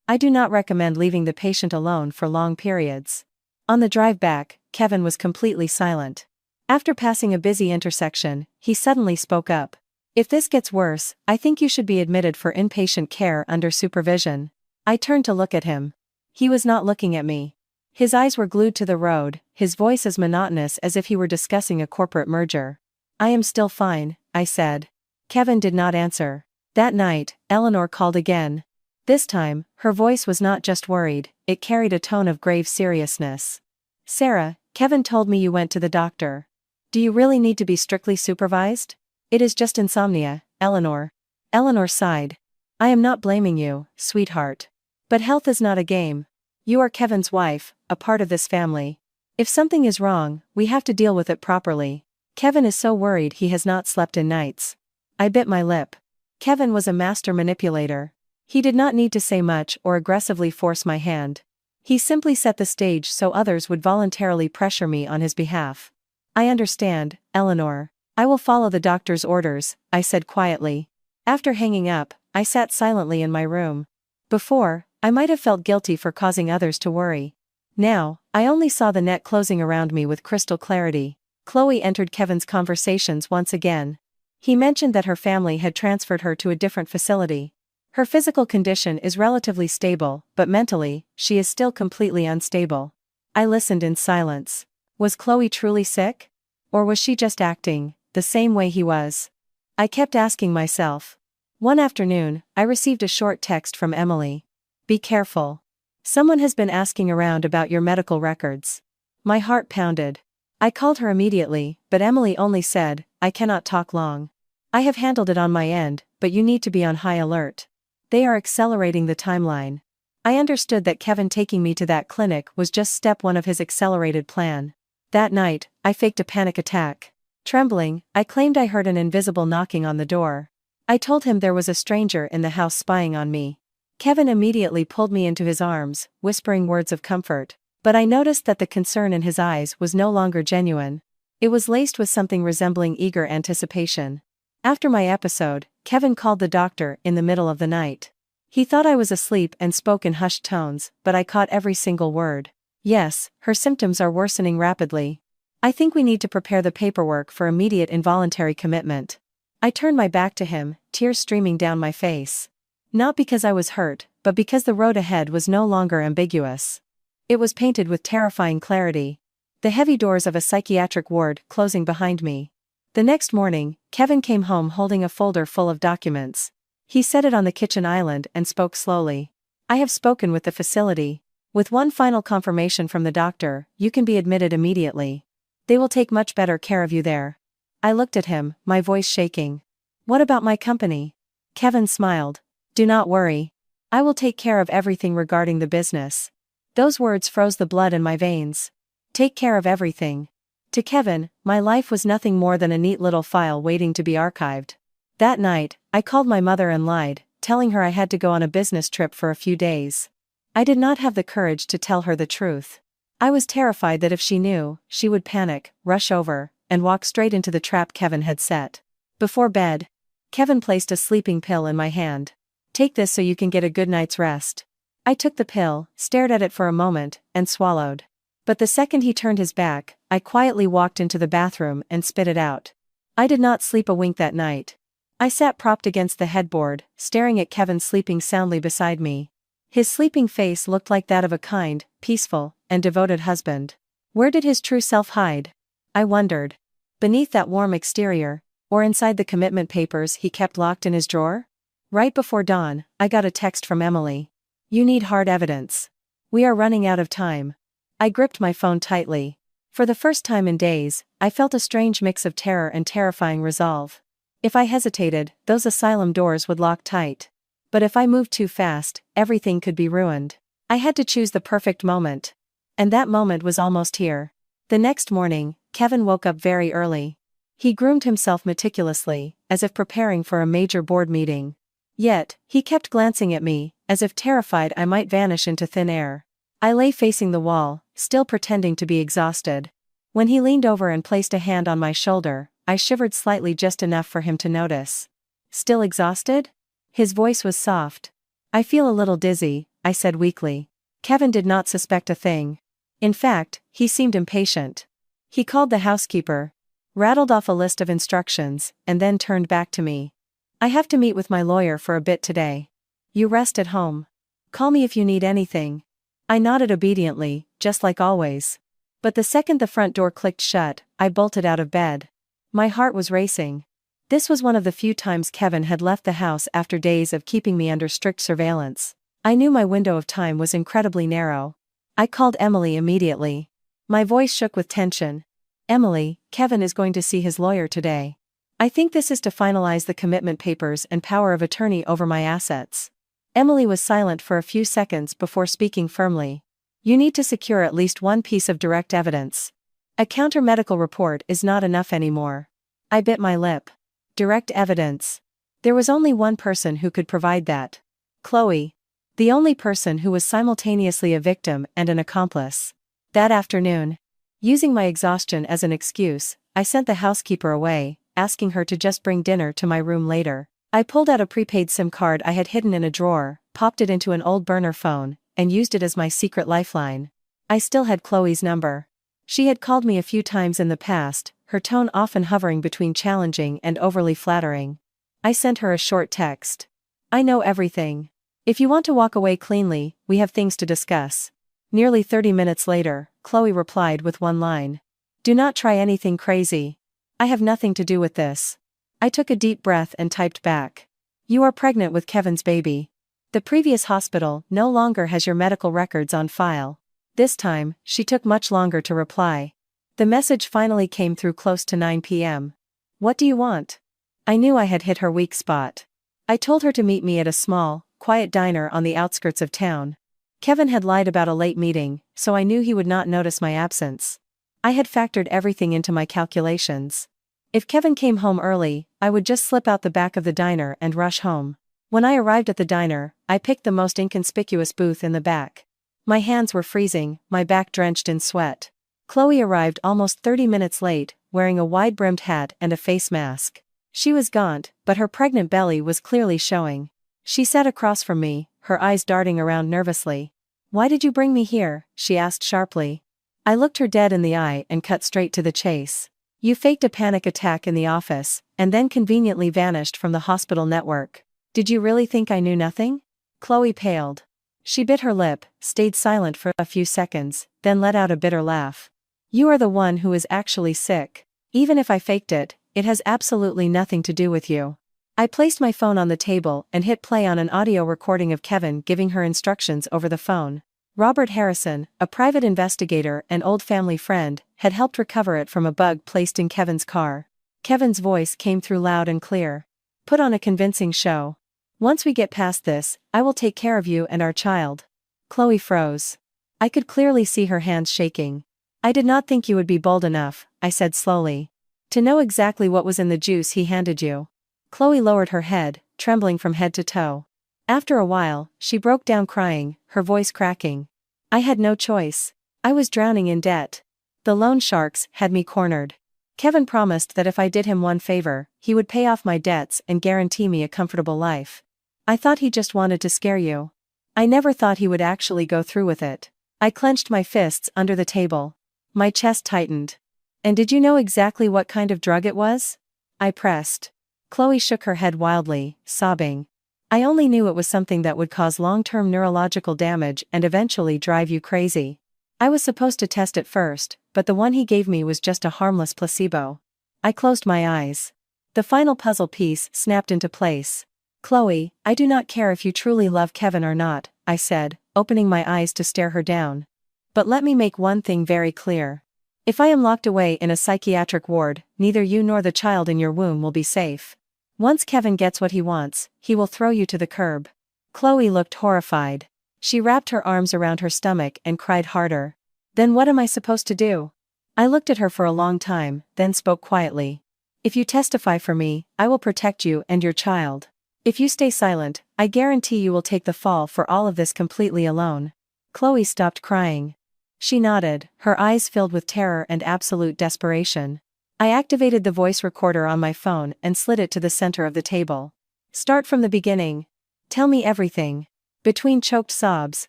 I do not recommend leaving the patient alone for long periods. On the drive back, Kevin was completely silent. After passing a busy intersection, he suddenly spoke up. If this gets worse, I think you should be admitted for inpatient care under supervision. I turned to look at him. He was not looking at me. His eyes were glued to the road, his voice as monotonous as if he were discussing a corporate merger. I am still fine, I said. Kevin did not answer. That night, Eleanor called again. This time, her voice was not just worried, it carried a tone of grave seriousness. Sarah, Kevin told me you went to the doctor. Do you really need to be strictly supervised? It is just insomnia, Eleanor. Eleanor sighed. I am not blaming you, sweetheart. But health is not a game. You are Kevin's wife, a part of this family. If something is wrong, we have to deal with it properly. Kevin is so worried he has not slept in nights. I bit my lip. Kevin was a master manipulator. He did not need to say much or aggressively force my hand. He simply set the stage so others would voluntarily pressure me on his behalf. I understand, Eleanor. I will follow the doctor's orders, I said quietly. After hanging up, I sat silently in my room. Before, I might have felt guilty for causing others to worry. Now, I only saw the net closing around me with crystal clarity. Chloe entered Kevin's conversations once again. He mentioned that her family had transferred her to a different facility. Her physical condition is relatively stable, but mentally, she is still completely unstable. I listened in silence. Was Chloe truly sick? Or was she just acting, the same way he was? I kept asking myself. One afternoon, I received a short text from Emily. Be careful. Someone has been asking around about your medical records. My heart pounded. I called her immediately, but Emily only said, I cannot talk long. I have handled it on my end, but you need to be on high alert. They are accelerating the timeline. I understood that Kevin taking me to that clinic was just step one of his accelerated plan. That night, I faked a panic attack. Trembling, I claimed I heard an invisible knocking on the door. I told him there was a stranger in the house spying on me. Kevin immediately pulled me into his arms, whispering words of comfort, but I noticed that the concern in his eyes was no longer genuine. It was laced with something resembling eager anticipation. After my episode, Kevin called the doctor in the middle of the night. He thought I was asleep and spoke in hushed tones, but I caught every single word. Yes, her symptoms are worsening rapidly. I think we need to prepare the paperwork for immediate involuntary commitment. I turned my back to him, tears streaming down my face. Not because I was hurt, but because the road ahead was no longer ambiguous. It was painted with terrifying clarity. The heavy doors of a psychiatric ward closing behind me. The next morning, Kevin came home holding a folder full of documents. He set it on the kitchen island and spoke slowly. I have spoken with the facility. With one final confirmation from the doctor, you can be admitted immediately. They will take much better care of you there. I looked at him, my voice shaking. What about my company? Kevin smiled. Do not worry. I will take care of everything regarding the business. Those words froze the blood in my veins. Take care of everything. To Kevin, my life was nothing more than a neat little file waiting to be archived. That night, I called my mother and lied, telling her I had to go on a business trip for a few days. I did not have the courage to tell her the truth. I was terrified that if she knew, she would panic, rush over, and walk straight into the trap Kevin had set. Before bed, Kevin placed a sleeping pill in my hand. Take this so you can get a good night's rest. I took the pill, stared at it for a moment, and swallowed. But the second he turned his back, I quietly walked into the bathroom and spit it out. I did not sleep a wink that night. I sat propped against the headboard, staring at Kevin sleeping soundly beside me. His sleeping face looked like that of a kind, peaceful, and devoted husband. Where did his true self hide? I wondered. Beneath that warm exterior, or inside the commitment papers he kept locked in his drawer? Right before dawn, I got a text from Emily. You need hard evidence. We are running out of time. I gripped my phone tightly. For the first time in days, I felt a strange mix of terror and terrifying resolve. If I hesitated, those asylum doors would lock tight. But if I moved too fast, everything could be ruined. I had to choose the perfect moment. And that moment was almost here. The next morning, Kevin woke up very early. He groomed himself meticulously, as if preparing for a major board meeting. Yet, he kept glancing at me, as if terrified I might vanish into thin air. I lay facing the wall, still pretending to be exhausted. When he leaned over and placed a hand on my shoulder, I shivered slightly, just enough for him to notice. "Still exhausted?" His voice was soft. "I feel a little dizzy," I said weakly. Kevin did not suspect a thing. In fact, he seemed impatient. He called the housekeeper, rattled off a list of instructions, and then turned back to me. "I have to meet with my lawyer for a bit today. You rest at home. Call me if you need anything." I nodded obediently, just like always. But the second the front door clicked shut, I bolted out of bed. My heart was racing. This was one of the few times Kevin had left the house after days of keeping me under strict surveillance. I knew my window of time was incredibly narrow. I called Emily immediately. My voice shook with tension. "Emily, Kevin is going to see his lawyer today. I think this is to finalize the commitment papers and power of attorney over my assets." Emily was silent for a few seconds before speaking firmly. "You need to secure at least one piece of direct evidence. A counter-medical report is not enough anymore." I bit my lip. Direct evidence. There was only one person who could provide that. Chloe. The only person who was simultaneously a victim and an accomplice. That afternoon, using my exhaustion as an excuse, I sent the housekeeper away, asking her to just bring dinner to my room later. I pulled out a prepaid SIM card I had hidden in a drawer, popped it into an old burner phone, and used it as my secret lifeline. I still had Chloe's number. She had called me a few times in the past, her tone often hovering between challenging and overly flattering. I sent her a short text. "I know everything. If you want to walk away cleanly, we have things to discuss." Nearly 30 minutes later, Chloe replied with one line. "Do not try anything crazy. I have nothing to do with this." I took a deep breath and typed back. "You are pregnant with Kevin's baby. The previous hospital no longer has your medical records on file." This time, she took much longer to reply. The message finally came through close to 9 p.m. "What do you want?" I knew I had hit her weak spot. I told her to meet me at a small, quiet diner on the outskirts of town. Kevin had lied about a late meeting, so I knew he would not notice my absence. I had factored everything into my calculations. If Kevin came home early, I would just slip out the back of the diner and rush home. When I arrived at the diner, I picked the most inconspicuous booth in the back. My hands were freezing, my back drenched in sweat. Chloe arrived almost 30 minutes late, wearing a wide-brimmed hat and a face mask. She was gaunt, but her pregnant belly was clearly showing. She sat across from me, her eyes darting around nervously. "Why did you bring me here?" she asked sharply. I looked her dead in the eye and cut straight to the chase. "You faked a panic attack in the office, and then conveniently vanished from the hospital network. Did you really think I knew nothing?" Chloe paled. She bit her lip, stayed silent for a few seconds, then let out a bitter laugh. "You are the one who is actually sick. Even if I faked it, it has absolutely nothing to do with you." I placed my phone on the table and hit play on an audio recording of Kevin giving her instructions over the phone. Robert Harrison, a private investigator and old family friend, had helped recover it from a bug placed in Kevin's car. Kevin's voice came through loud and clear. "Put on a convincing show. Once we get past this, I will take care of you and our child." Chloe froze. I could clearly see her hands shaking. "I did not think you would be bold enough," I said slowly, "to know exactly what was in the juice he handed you." Chloe lowered her head, trembling from head to toe. After a while, she broke down crying, her voice cracking. "I had no choice. I was drowning in debt. The loan sharks had me cornered. Kevin promised that if I did him one favor, he would pay off my debts and guarantee me a comfortable life. I thought he just wanted to scare you. I never thought he would actually go through with it." I clenched my fists under the table. My chest tightened. "And did you know exactly what kind of drug it was?" I pressed. Chloe shook her head wildly, sobbing. "I only knew it was something that would cause long-term neurological damage and eventually drive you crazy. I was supposed to test it first, but the one he gave me was just a harmless placebo." I closed my eyes. The final puzzle piece snapped into place. "Chloe, I do not care if you truly love Kevin or not," I said, opening my eyes to stare her down. "But let me make one thing very clear. If I am locked away in a psychiatric ward, neither you nor the child in your womb will be safe. Once Kevin gets what he wants, he will throw you to the curb." Chloe looked horrified. She wrapped her arms around her stomach and cried harder. "Then what am I supposed to do?" I looked at her for a long time, then spoke quietly. If you testify for me, I will protect you and your child. If you stay silent, I guarantee you will take the fall for all of this completely alone." Chloe stopped crying. She nodded, her eyes filled with terror and absolute desperation. I activated the voice recorder on my phone and slid it to the center of the table. "Start from the beginning. Tell me everything." Between choked sobs,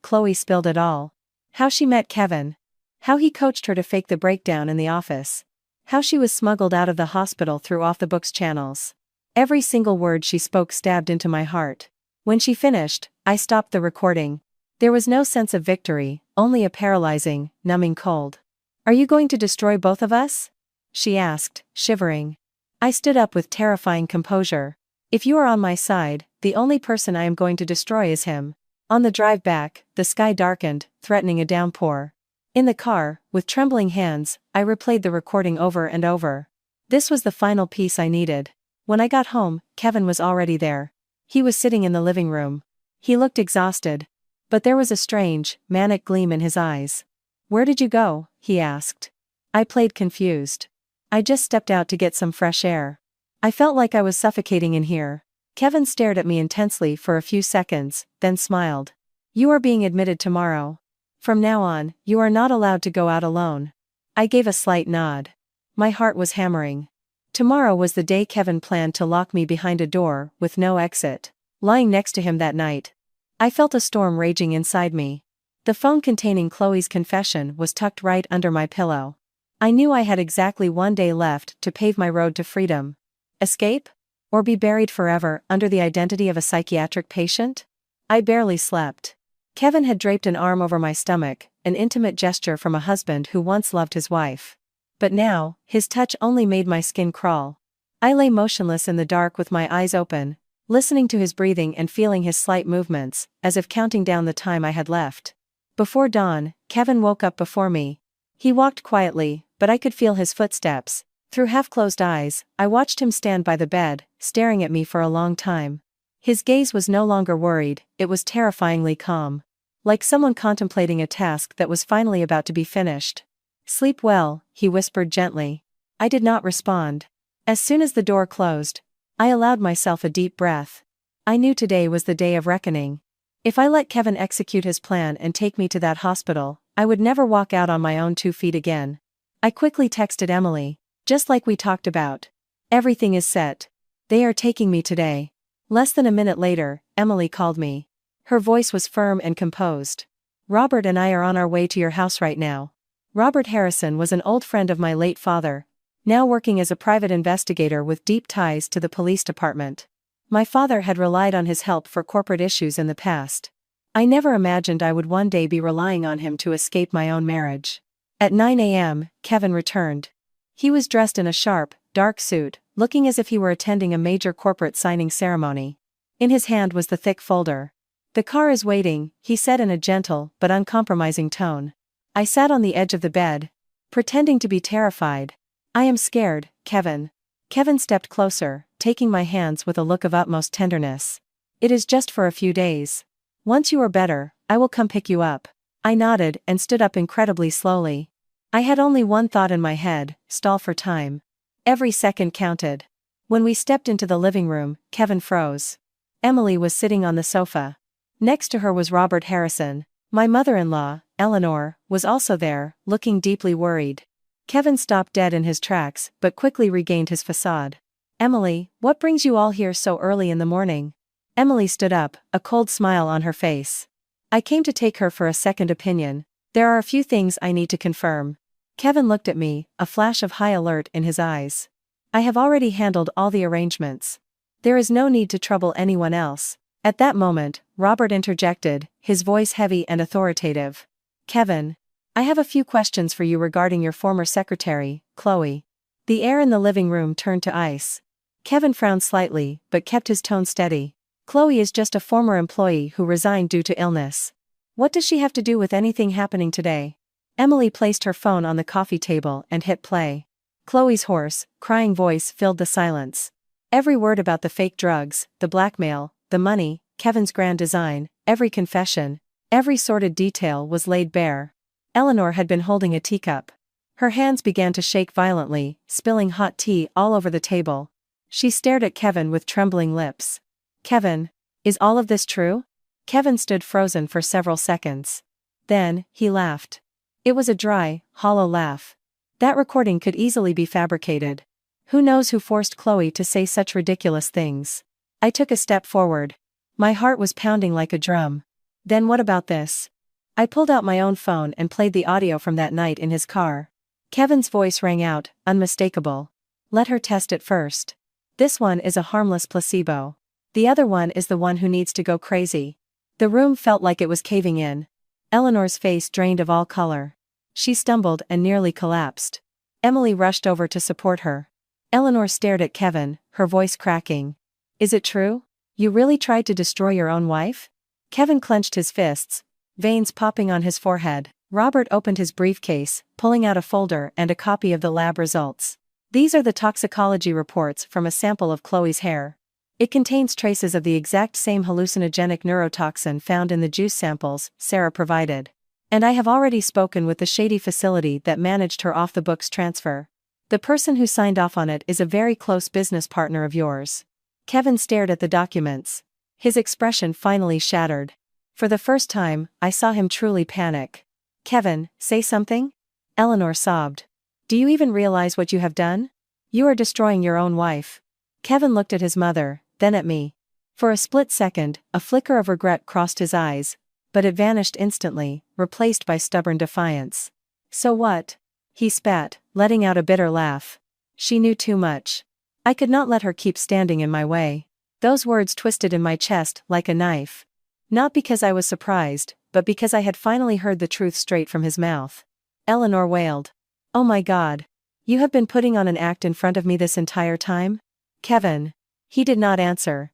Chloe spilled it all. How she met Kevin. How he coached her to fake the breakdown in the office. How she was smuggled out of the hospital through off-the-books channels. Every single word she spoke stabbed into my heart. When she finished, I stopped the recording. There was no sense of victory, only a paralyzing, numbing cold. "Are you going to destroy both of us?" she asked, shivering. I stood up with terrifying composure. "If you are on my side, the only person I am going to destroy is him." On the drive back, the sky darkened, threatening a downpour. In the car, with trembling hands, I replayed the recording over and over. This was the final piece I needed. When I got home, Kevin was already there. He was sitting in the living room. He looked exhausted. But there was a strange, manic gleam in his eyes. "Where did you go?" he asked. I played confused. "I just stepped out to get some fresh air. I felt like I was suffocating in here." Kevin stared at me intensely for a few seconds, then smiled. "You are being admitted tomorrow. From now on, you are not allowed to go out alone." I gave a slight nod. My heart was hammering. Tomorrow was the day Kevin planned to lock me behind a door, with no exit. Lying next to him that night, I felt a storm raging inside me. The phone containing Chloe's confession was tucked right under my pillow. I knew I had exactly 1 day left to pave my road to freedom. Escape? Or be buried forever under the identity of a psychiatric patient? I barely slept. Kevin had draped an arm over my stomach, an intimate gesture from a husband who once loved his wife. But now, his touch only made my skin crawl. I lay motionless in the dark with my eyes open, listening to his breathing and feeling his slight movements, as if counting down the time I had left. Before dawn, Kevin woke up before me. He walked quietly, but I could feel his footsteps. Through half-closed eyes, I watched him stand by the bed, staring at me for a long time. His gaze was no longer worried, it was terrifyingly calm. Like someone contemplating a task that was finally about to be finished. "Sleep well," he whispered gently. I did not respond. As soon as the door closed, I allowed myself a deep breath. I knew today was the day of reckoning. If I let Kevin execute his plan and take me to that hospital, I would never walk out on my own 2 feet again. I quickly texted Emily. "Just like we talked about. Everything is set. They are taking me today." Less than a minute later, Emily called me. Her voice was firm and composed. "Robert and I are on our way to your house right now." Robert Harrison was an old friend of my late father, now working as a private investigator with deep ties to the police department. My father had relied on his help for corporate issues in the past. I never imagined I would one day be relying on him to escape my own marriage. At 9 a.m., Kevin returned. He was dressed in a sharp, dark suit, looking as if he were attending a major corporate signing ceremony. In his hand was the thick folder. "The car is waiting," he said in a gentle but uncompromising tone. I sat on the edge of the bed, pretending to be terrified. "I am scared, Kevin." Kevin stepped closer, taking my hands with a look of utmost tenderness. "It is just for a few days. Once you are better, I will come pick you up." I nodded and stood up incredibly slowly. I had only one thought in my head: stall for time. Every second counted. When we stepped into the living room, Kevin froze. Emily was sitting on the sofa. Next to her was Robert Harrison. My mother-in-law, Eleanor, was also there, looking deeply worried. Kevin stopped dead in his tracks, but quickly regained his facade. "Emily, what brings you all here so early in the morning?" Emily stood up, a cold smile on her face. "I came to take her for a second opinion. There are a few things I need to confirm." Kevin looked at me, a flash of high alert in his eyes. "I have already handled all the arrangements. There is no need to trouble anyone else." At that moment, Robert interjected, his voice heavy and authoritative. "Kevin, I have a few questions for you regarding your former secretary, Chloe." The air in the living room turned to ice. Kevin frowned slightly, but kept his tone steady. "Chloe is just a former employee who resigned due to illness. What does she have to do with anything happening today?" Emily placed her phone on the coffee table and hit play. Chloe's hoarse, crying voice filled the silence. Every word about the fake drugs, the blackmail, the money, Kevin's grand design, every confession, every sordid detail was laid bare. Eleanor had been holding a teacup. Her hands began to shake violently, spilling hot tea all over the table. She stared at Kevin with trembling lips. Kevin, is all of this true? Kevin stood frozen for several seconds. Then, he laughed. It was a dry, hollow laugh. That recording could easily be fabricated. Who knows who forced Chloe to say such ridiculous things? I took a step forward. My heart was pounding like a drum. Then what about this? I pulled out my own phone and played the audio from that night in his car. Kevin's voice rang out, unmistakable. Let her test it first. This one is a harmless placebo. The other one is the one who needs to go crazy. The room felt like it was caving in. Eleanor's face drained of all color. She stumbled and nearly collapsed. Emily rushed over to support her. Eleanor stared at Kevin, her voice cracking. Is it true? You really tried to destroy your own wife? Kevin clenched his fists, veins popping on his forehead. Robert opened his briefcase, pulling out a folder and a copy of the lab results. These are the toxicology reports from a sample of Chloe's hair. It contains traces of the exact same hallucinogenic neurotoxin found in the juice samples Sarah provided. And I have already spoken with the shady facility that managed her off-the-books transfer. The person who signed off on it is a very close business partner of yours. Kevin stared at the documents. His expression finally shattered. For the first time, I saw him truly panic. Kevin, say something? Eleanor sobbed. Do you even realize what you have done? You are destroying your own wife. Kevin looked at his mother, then at me. For a split second, a flicker of regret crossed his eyes, but it vanished instantly, replaced by stubborn defiance. So what? He spat, letting out a bitter laugh. She knew too much. I could not let her keep standing in my way. Those words twisted in my chest like a knife. Not because I was surprised, but because I had finally heard the truth straight from his mouth. Eleanor wailed. Oh my God. You have been putting on an act in front of me this entire time? Kevin. He did not answer.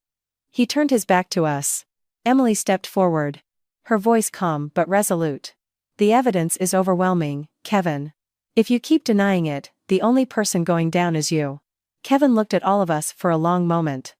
He turned his back to us. Emily stepped forward. Her voice calm but resolute. The evidence is overwhelming, Kevin. If you keep denying it, the only person going down is you. Kevin looked at all of us for a long moment.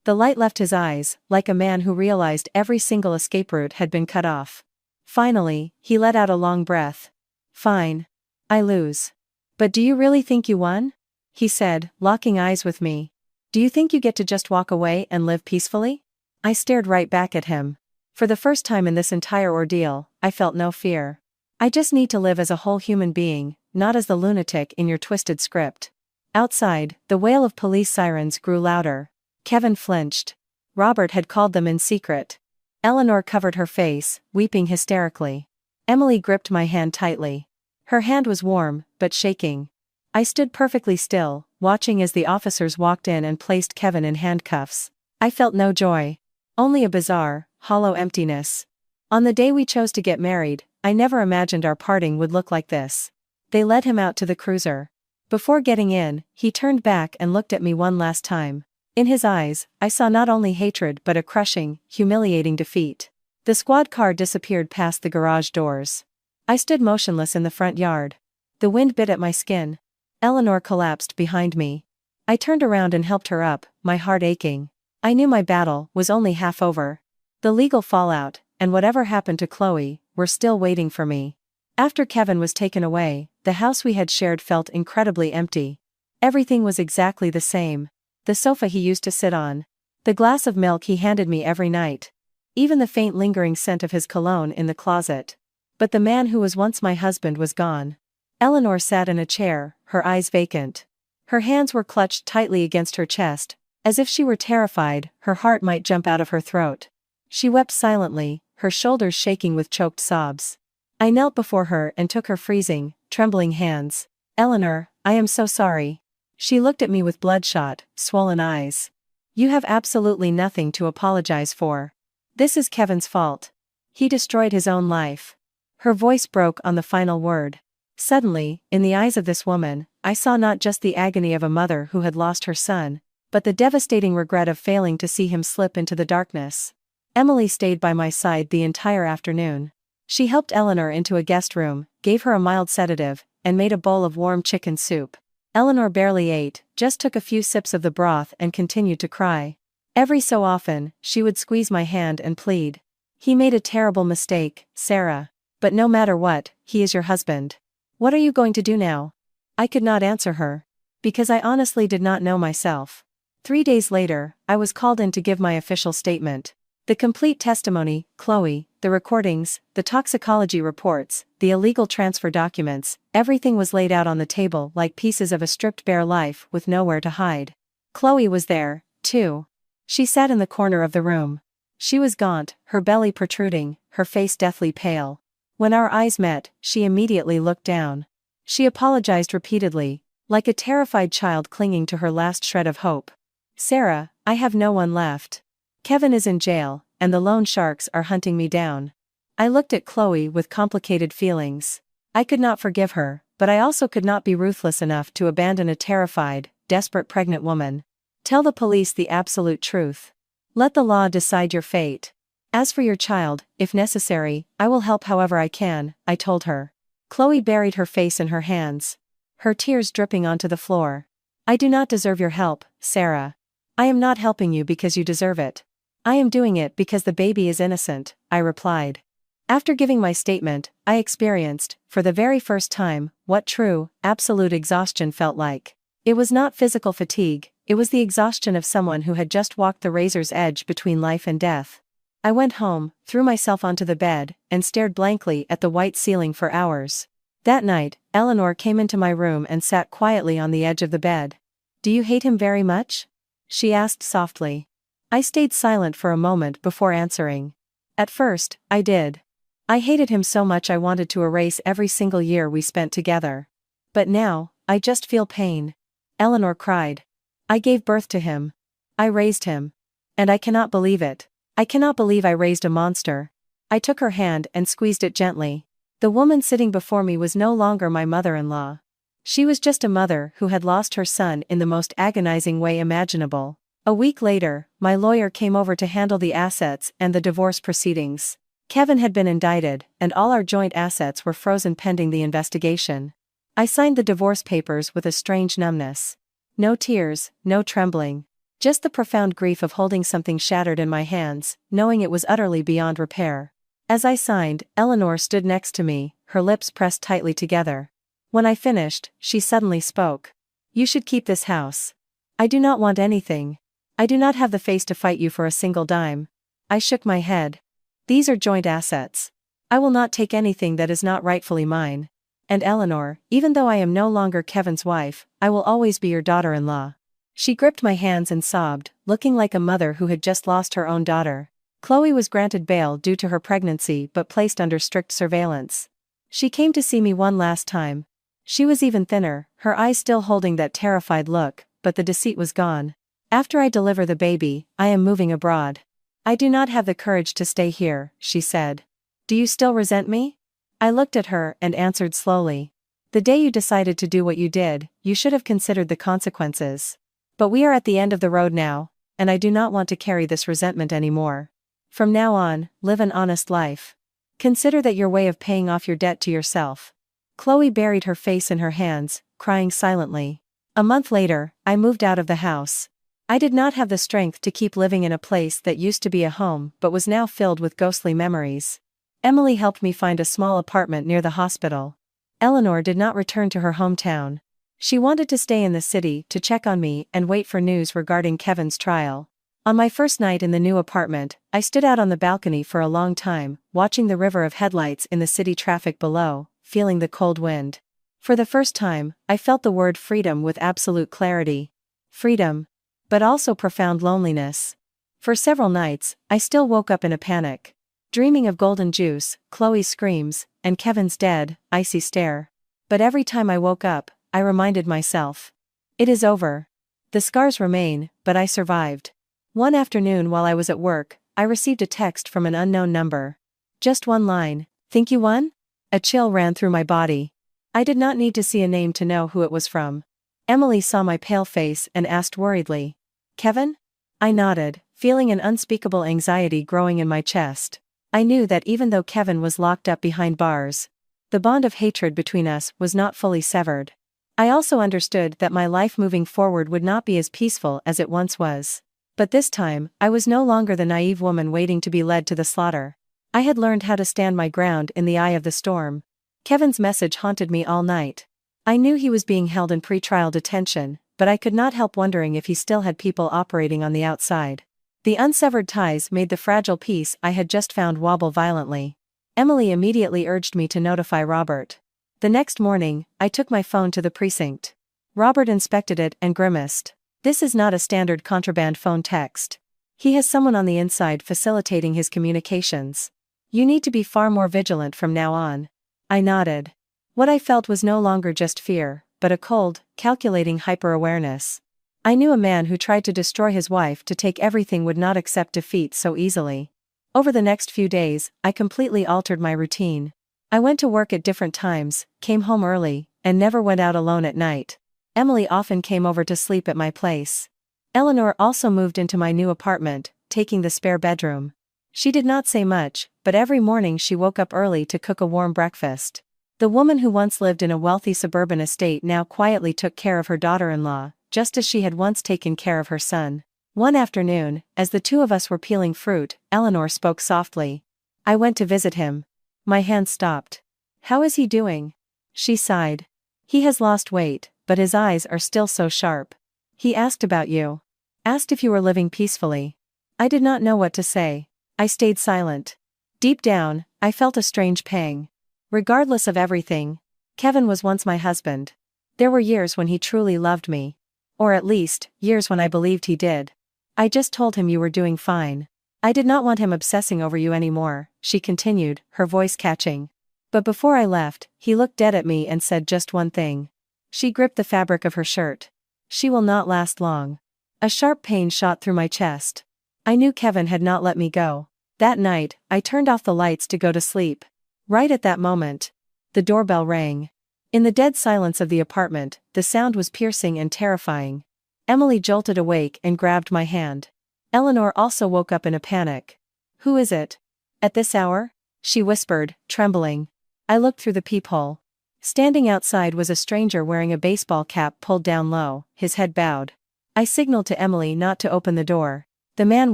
The light left his eyes, like a man who realized every single escape route had been cut off. Finally, he let out a long breath. Fine. I lose. But do you really think you won? He said, locking eyes with me. Do you think you get to just walk away and live peacefully? I stared right back at him. For the first time in this entire ordeal, I felt no fear. I just need to live as a whole human being, not as the lunatic in your twisted script. Outside, the wail of police sirens grew louder. Kevin flinched. Robert had called them in secret. Eleanor covered her face, weeping hysterically. Emily gripped my hand tightly. Her hand was warm, but shaking. I stood perfectly still, watching as the officers walked in and placed Kevin in handcuffs. I felt no joy. Only a bizarre, hollow emptiness. On the day we chose to get married, I never imagined our parting would look like this. They led him out to the cruiser. Before getting in, he turned back and looked at me one last time. In his eyes, I saw not only hatred but a crushing, humiliating defeat. The squad car disappeared past the garage doors. I stood motionless in the front yard. The wind bit at my skin. Eleanor collapsed behind me. I turned around and helped her up, my heart aching. I knew my battle was only half over. The legal fallout, and whatever happened to Chloe, were still waiting for me. After Kevin was taken away, the house we had shared felt incredibly empty. Everything was exactly the same. The sofa he used to sit on. The glass of milk he handed me every night. Even the faint lingering scent of his cologne in the closet. But the man who was once my husband was gone. Eleanor sat in a chair, her eyes vacant. Her hands were clutched tightly against her chest, as if she were terrified her heart might jump out of her throat. She wept silently, her shoulders shaking with choked sobs. I knelt before her and took her freezing, trembling hands. Eleanor, I am so sorry. She looked at me with bloodshot, swollen eyes. You have absolutely nothing to apologize for. This is Kevin's fault. He destroyed his own life. Her voice broke on the final word. Suddenly, in the eyes of this woman, I saw not just the agony of a mother who had lost her son, but the devastating regret of failing to see him slip into the darkness. Emily stayed by my side the entire afternoon. She helped Eleanor into a guest room, gave her a mild sedative, and made a bowl of warm chicken soup. Eleanor barely ate, just took a few sips of the broth and continued to cry. Every so often, she would squeeze my hand and plead. He made a terrible mistake, Sarah. But no matter what, he is your husband. What are you going to do now? I could not answer her. Because I honestly did not know myself. 3 days later, I was called in to give my official statement. The complete testimony, Chloe, the recordings, the toxicology reports, the illegal transfer documents, everything was laid out on the table like pieces of a stripped bare life with nowhere to hide. Chloe was there, too. She sat in the corner of the room. She was gaunt, her belly protruding, her face deathly pale. When our eyes met, she immediately looked down. She apologized repeatedly, like a terrified child clinging to her last shred of hope. Sarah, I have no one left. Kevin is in jail, and the loan sharks are hunting me down. I looked at Chloe with complicated feelings. I could not forgive her, but I also could not be ruthless enough to abandon a terrified, desperate pregnant woman. Tell the police the absolute truth. Let the law decide your fate. As for your child, if necessary, I will help however I can, I told her. Chloe buried her face in her hands. Her tears dripping onto the floor. I do not deserve your help, Sarah. I am not helping you because you deserve it. I am doing it because the baby is innocent, I replied. After giving my statement, I experienced, for the very first time, what true, absolute exhaustion felt like. It was not physical fatigue, it was the exhaustion of someone who had just walked the razor's edge between life and death. I went home, threw myself onto the bed, and stared blankly at the white ceiling for hours. That night, Eleanor came into my room and sat quietly on the edge of the bed. Do you hate him very much? She asked softly. I stayed silent for a moment before answering. At first, I did. I hated him so much I wanted to erase every single year we spent together. But now, I just feel pain. Eleanor cried. I gave birth to him. I raised him. And I cannot believe it. I cannot believe I raised a monster. I took her hand and squeezed it gently. The woman sitting before me was no longer my mother-in-law. She was just a mother who had lost her son in the most agonizing way imaginable. A week later, my lawyer came over to handle the assets and the divorce proceedings. Kevin had been indicted, and all our joint assets were frozen pending the investigation. I signed the divorce papers with a strange numbness. No tears, no trembling. Just the profound grief of holding something shattered in my hands, knowing it was utterly beyond repair. As I signed, Eleanor stood next to me, her lips pressed tightly together. When I finished, she suddenly spoke. You should keep this house. I do not want anything. I do not have the face to fight you for a single dime. I shook my head. These are joint assets. I will not take anything that is not rightfully mine. And Eleanor, even though I am no longer Kevin's wife, I will always be your daughter-in-law. She gripped my hands and sobbed, looking like a mother who had just lost her own daughter. Chloe was granted bail due to her pregnancy but placed under strict surveillance. She came to see me one last time. She was even thinner, her eyes still holding that terrified look, but the deceit was gone. After I deliver the baby, I am moving abroad. I do not have the courage to stay here, she said. Do you still resent me? I looked at her and answered slowly. The day you decided to do what you did, you should have considered the consequences. But we are at the end of the road now, and I do not want to carry this resentment anymore. From now on, live an honest life. Consider that your way of paying off your debt to yourself. Chloe buried her face in her hands, crying silently. A month later, I moved out of the house. I did not have the strength to keep living in a place that used to be a home but was now filled with ghostly memories. Emily helped me find a small apartment near the hospital. Eleanor did not return to her hometown. She wanted to stay in the city to check on me and wait for news regarding Kevin's trial. On my first night in the new apartment, I stood out on the balcony for a long time, watching the river of headlights in the city traffic below, feeling the cold wind. For the first time, I felt the word freedom with absolute clarity. Freedom. But also profound loneliness. For several nights, I still woke up in a panic. Dreaming of golden juice, Chloe's screams, and Kevin's dead, icy stare. But every time I woke up, I reminded myself. It is over. The scars remain, but I survived. One afternoon while I was at work, I received a text from an unknown number. Just one line. Think you won? A chill ran through my body. I did not need to see a name to know who it was from. Emily saw my pale face and asked worriedly. Kevin? I nodded, feeling an unspeakable anxiety growing in my chest. I knew that even though Kevin was locked up behind bars, the bond of hatred between us was not fully severed. I also understood that my life moving forward would not be as peaceful as it once was. But this time, I was no longer the naive woman waiting to be led to the slaughter. I had learned how to stand my ground in the eye of the storm. Kevin's message haunted me all night. I knew he was being held in pretrial detention, but I could not help wondering if he still had people operating on the outside. The unsevered ties made the fragile peace I had just found wobble violently. Emily immediately urged me to notify Robert. The next morning, I took my phone to the precinct. Robert inspected it and grimaced. This is not a standard contraband phone text. He has someone on the inside facilitating his communications. You need to be far more vigilant from now on. I nodded. What I felt was no longer just fear, but a cold, calculating hyper-awareness. I knew a man who tried to destroy his wife to take everything would not accept defeat so easily. Over the next few days, I completely altered my routine. I went to work at different times, came home early, and never went out alone at night. Emily often came over to sleep at my place. Eleanor also moved into my new apartment, taking the spare bedroom. She did not say much, but every morning she woke up early to cook a warm breakfast. The woman who once lived in a wealthy suburban estate now quietly took care of her daughter-in-law, just as she had once taken care of her son. One afternoon, as the two of us were peeling fruit, Eleanor spoke softly. I went to visit him. My hand stopped. How is he doing? She sighed. He has lost weight, but his eyes are still so sharp. He asked about you. Asked if you were living peacefully. I did not know what to say. I stayed silent. Deep down, I felt a strange pang. Regardless of everything, Kevin was once my husband. There were years when he truly loved me. Or at least, years when I believed he did. I just told him you were doing fine. I did not want him obsessing over you anymore, she continued, her voice catching. But before I left, he looked dead at me and said just one thing. She gripped the fabric of her shirt. She will not last long. A sharp pain shot through my chest. I knew Kevin had not let me go. That night, I turned off the lights to go to sleep. Right at that moment, the doorbell rang. In the dead silence of the apartment, the sound was piercing and terrifying. Emily jolted awake and grabbed my hand. Eleanor also woke up in a panic. Who is it? At this hour? She whispered, trembling. I looked through the peephole. Standing outside was a stranger wearing a baseball cap pulled down low, his head bowed. I signaled to Emily not to open the door. The man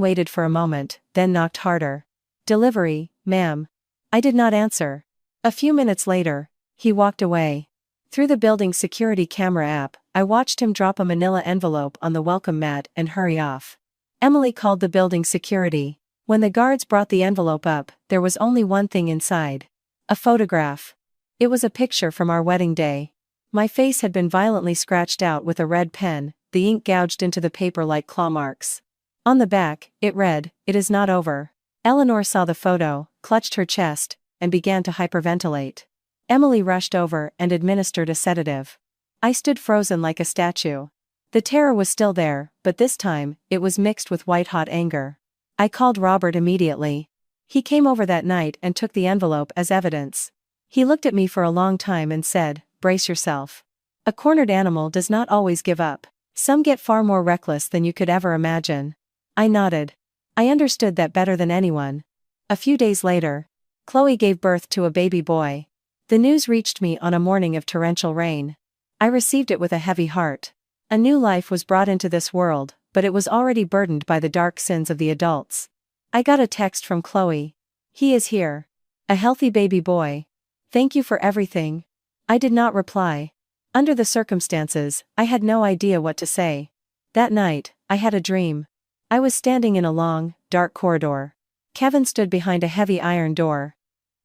waited for a moment, then knocked harder. Delivery, ma'am. I did not answer. A few minutes later, he walked away. Through the building's security camera app, I watched him drop a manila envelope on the welcome mat and hurry off. Emily called the building security. When the guards brought the envelope up, there was only one thing inside. A photograph. It was a picture from our wedding day. My face had been violently scratched out with a red pen, the ink gouged into the paper like claw marks. On the back, it read, "It is not over." Eleanor saw the photo, clutched her chest, and began to hyperventilate. Emily rushed over and administered a sedative. I stood frozen like a statue. The terror was still there, but this time, it was mixed with white-hot anger. I called Robert immediately. He came over that night and took the envelope as evidence. He looked at me for a long time and said, "Brace yourself. A cornered animal does not always give up. Some get far more reckless than you could ever imagine." I nodded. I understood that better than anyone. A few days later, Chloe gave birth to a baby boy. The news reached me on a morning of torrential rain. I received it with a heavy heart. A new life was brought into this world, but it was already burdened by the dark sins of the adults. I got a text from Chloe. "He is here. A healthy baby boy. Thank you for everything." I did not reply. Under the circumstances, I had no idea what to say. That night, I had a dream. I was standing in a long, dark corridor. Kevin stood behind a heavy iron door.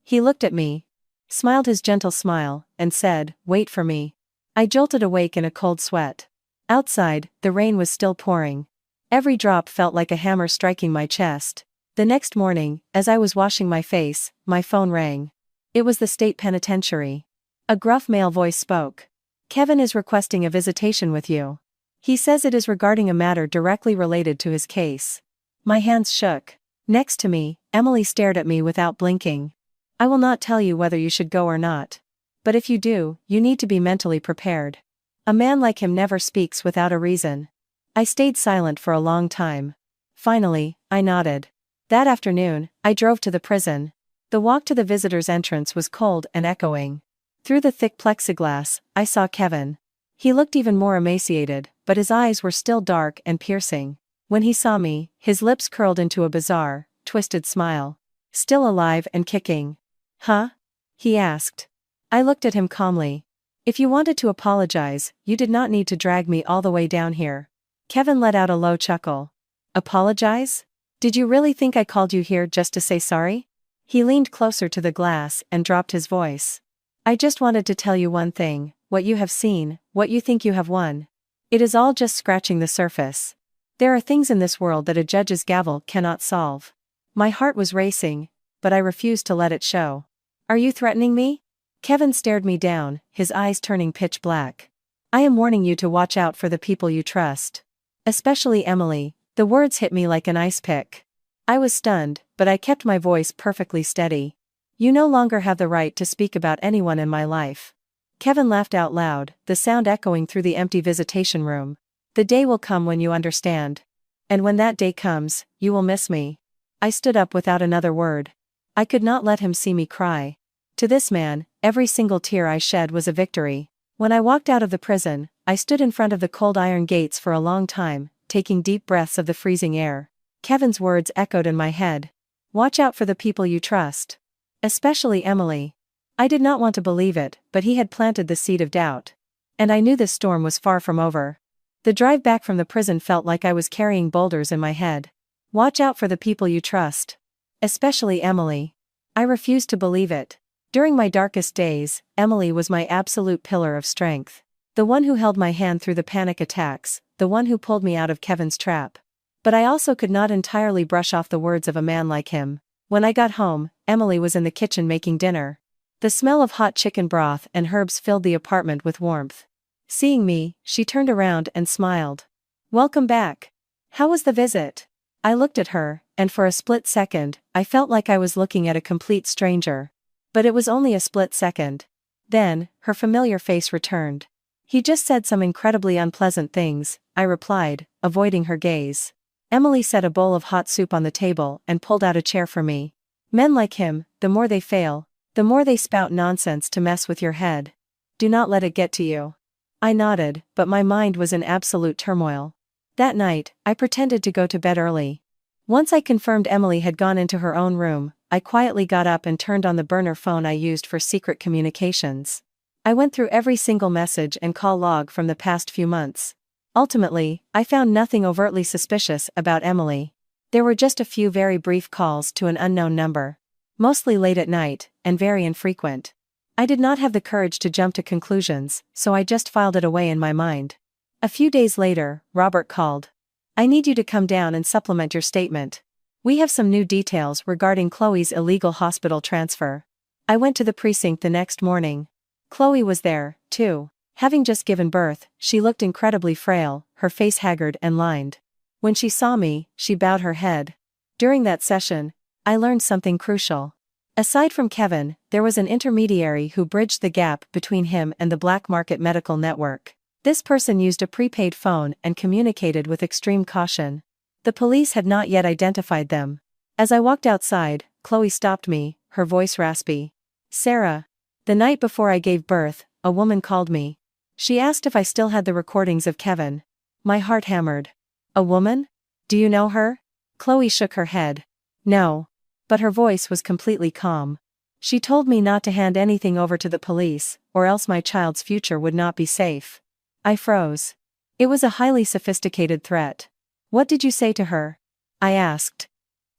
He looked at me, smiled his gentle smile, and said, "Wait for me." I jolted awake in a cold sweat. Outside, the rain was still pouring. Every drop felt like a hammer striking my chest. The next morning, as I was washing my face, my phone rang. It was the state penitentiary. A gruff male voice spoke. "Kevin is requesting a visitation with you. He says it is regarding a matter directly related to his case." My hands shook. Next to me, Emily stared at me without blinking. "I will not tell you whether you should go or not. But if you do, you need to be mentally prepared. A man like him never speaks without a reason." I stayed silent for a long time. Finally, I nodded. That afternoon, I drove to the prison. The walk to the visitor's entrance was cold and echoing. Through the thick plexiglass, I saw Kevin. He looked even more emaciated, but his eyes were still dark and piercing. When he saw me, his lips curled into a bizarre, twisted smile. "Still alive and kicking. Huh?" he asked. I looked at him calmly. If you wanted to apologize, you did not need to drag me all the way down here. Kevin let out a low chuckle. Apologize? Did you really think I called you here just to say sorry? He leaned closer to the glass and dropped his voice. I just wanted to tell you one thing, what you have seen, what you think you have won. It is all just scratching the surface. There are things in this world that a judge's gavel cannot solve. My heart was racing, but I refused to let it show. Are you threatening me? Kevin stared me down, his eyes turning pitch black. I am warning you to watch out for the people you trust. Especially Emily. The words hit me like an ice pick. I was stunned, but I kept my voice perfectly steady. You no longer have the right to speak about anyone in my life. Kevin laughed out loud, the sound echoing through the empty visitation room. The day will come when you understand. And when that day comes, you will miss me. I stood up without another word. I could not let him see me cry. To this man, every single tear I shed was a victory. When I walked out of the prison, I stood in front of the cold iron gates for a long time, taking deep breaths of the freezing air. Kevin's words echoed in my head. Watch out for the people you trust. Especially Emily. I did not want to believe it, but he had planted the seed of doubt. And I knew this storm was far from over. The drive back from the prison felt like I was carrying boulders in my head. Watch out for the people you trust. Especially Emily. I refused to believe it. During my darkest days, Emily was my absolute pillar of strength. The one who held my hand through the panic attacks, the one who pulled me out of Kevin's trap. But I also could not entirely brush off the words of a man like him. When I got home, Emily was in the kitchen making dinner. The smell of hot chicken broth and herbs filled the apartment with warmth. Seeing me, she turned around and smiled. Welcome back. How was the visit? I looked at her, and for a split second, I felt like I was looking at a complete stranger. But it was only a split second. Then, her familiar face returned. He just said some incredibly unpleasant things, I replied, avoiding her gaze. Emily set a bowl of hot soup on the table and pulled out a chair for me. Men like him, the more they fail, the more they spout nonsense to mess with your head. Do not let it get to you. I nodded, but my mind was in absolute turmoil. That night, I pretended to go to bed early. Once I confirmed Emily had gone into her own room, I quietly got up and turned on the burner phone I used for secret communications. I went through every single message and call log from the past few months. Ultimately, I found nothing overtly suspicious about Emily. There were just a few very brief calls to an unknown number. Mostly late at night, and very infrequent. I did not have the courage to jump to conclusions, so I just filed it away in my mind. A few days later, Robert called. I need you to come down and supplement your statement. We have some new details regarding Chloe's illegal hospital transfer. I went to the precinct the next morning. Chloe was there, too. Having just given birth, she looked incredibly frail, her face haggard and lined. When she saw me, she bowed her head. During that session, I learned something crucial. Aside from Kevin, there was an intermediary who bridged the gap between him and the black market medical network. This person used a prepaid phone and communicated with extreme caution. The police had not yet identified them. As I walked outside, Chloe stopped me, her voice raspy. Sarah. The night before I gave birth, a woman called me. She asked if I still had the recordings of Kevin. My heart hammered. A woman? Do you know her? Chloe shook her head. No. But her voice was completely calm. She told me not to hand anything over to the police, or else my child's future would not be safe. I froze. It was a highly sophisticated threat. What did you say to her? I asked.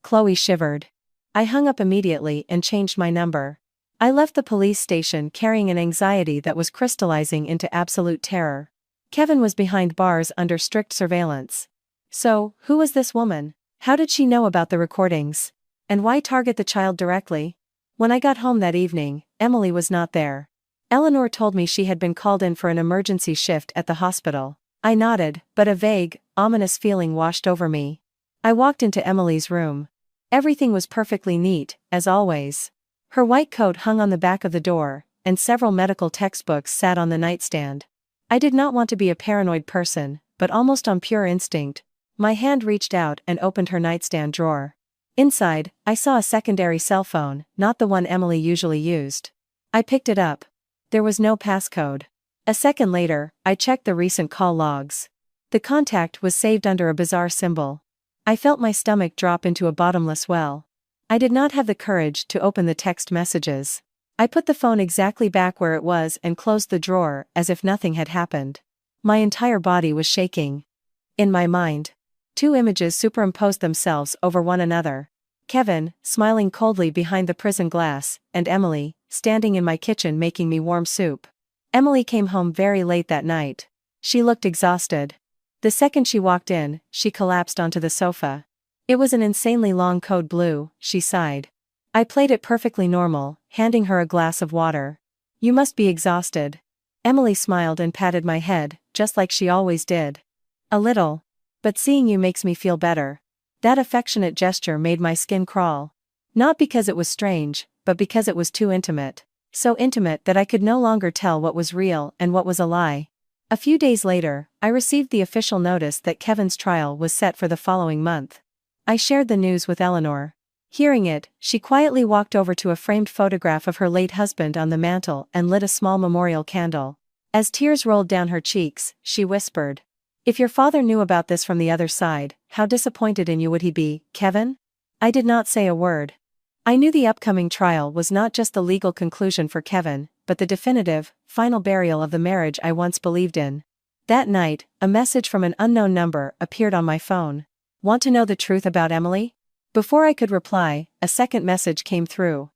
Chloe shivered. I hung up immediately and changed my number. I left the police station carrying an anxiety that was crystallizing into absolute terror. Kevin was behind bars under strict surveillance. So, who was this woman? How did she know about the recordings? And why target the child directly? When I got home that evening, Emily was not there. Eleanor told me she had been called in for an emergency shift at the hospital. I nodded, but a vague, ominous feeling washed over me. I walked into Emily's room. Everything was perfectly neat, as always. Her white coat hung on the back of the door, and several medical textbooks sat on the nightstand. I did not want to be a paranoid person, but almost on pure instinct, my hand reached out and opened her nightstand drawer. Inside, I saw a secondary cell phone, not the one Emily usually used. I picked it up. There was no passcode. A second later, I checked the recent call logs. The contact was saved under a bizarre symbol. I felt my stomach drop into a bottomless well. I did not have the courage to open the text messages. I put the phone exactly back where it was and closed the drawer as if nothing had happened. My entire body was shaking. In my mind, two images superimposed themselves over one another. Kevin, smiling coldly behind the prison glass, and Emily, standing in my kitchen making me warm soup. Emily came home very late that night. She looked exhausted. The second she walked in, she collapsed onto the sofa. It was an insanely long code blue, she sighed. I played it perfectly normal, handing her a glass of water. You must be exhausted. Emily smiled and patted my head, just like she always did. A little. But seeing you makes me feel better. That affectionate gesture made my skin crawl. Not because it was strange, but because it was too intimate. So intimate that I could no longer tell what was real and what was a lie. A few days later, I received the official notice that Kevin's trial was set for the following month. I shared the news with Eleanor. Hearing it, she quietly walked over to a framed photograph of her late husband on the mantel and lit a small memorial candle. As tears rolled down her cheeks, she whispered, "If your father knew about this from the other side, how disappointed in you would he be, Kevin?" I did not say a word. I knew the upcoming trial was not just the legal conclusion for Kevin, but the definitive, final burial of the marriage I once believed in. That night, a message from an unknown number appeared on my phone. "Want to know the truth about Emily?" Before I could reply, a second message came through.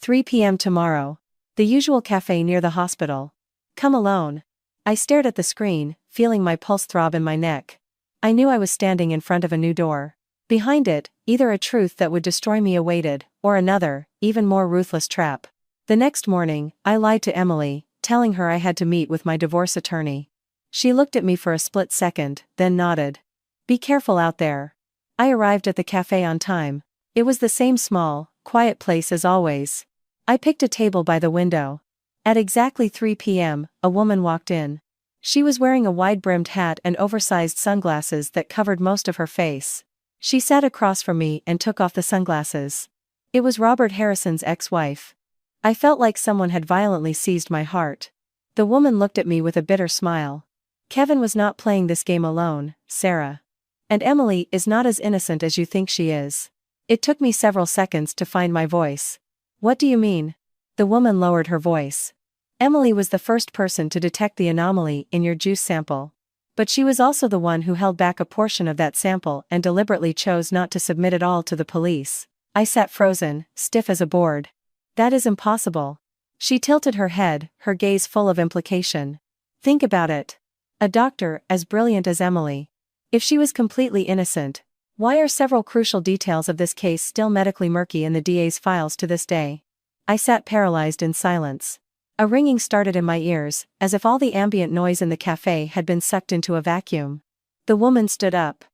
3 p.m. tomorrow. The usual cafe near the hospital. Come alone. I stared at the screen, feeling my pulse throb in my neck. I knew I was standing in front of a new door. Behind it, either a truth that would destroy me awaited, or another, even more ruthless trap. The next morning, I lied to Emily, telling her I had to meet with my divorce attorney. She looked at me for a split second, then nodded. "Be careful out there." I arrived at the cafe on time. It was the same small, quiet place as always. I picked a table by the window. At exactly 3 p.m., a woman walked in. She was wearing a wide-brimmed hat and oversized sunglasses that covered most of her face. She sat across from me and took off the sunglasses. It was Robert Harrison's ex-wife. I felt like someone had violently seized my heart. The woman looked at me with a bitter smile. "Kevin was not playing this game alone, Sarah. And Emily is not as innocent as you think she is." It took me several seconds to find my voice. "What do you mean?" The woman lowered her voice. "Emily was the first person to detect the anomaly in your juice sample. But she was also the one who held back a portion of that sample and deliberately chose not to submit it all to the police." I sat frozen, stiff as a board. "That is impossible." She tilted her head, her gaze full of implication. "Think about it. A doctor as brilliant as Emily. If she was completely innocent, why are several crucial details of this case still medically murky in the DA's files to this day?" I sat paralyzed in silence. A ringing started in my ears, as if all the ambient noise in the cafe had been sucked into a vacuum. The woman stood up.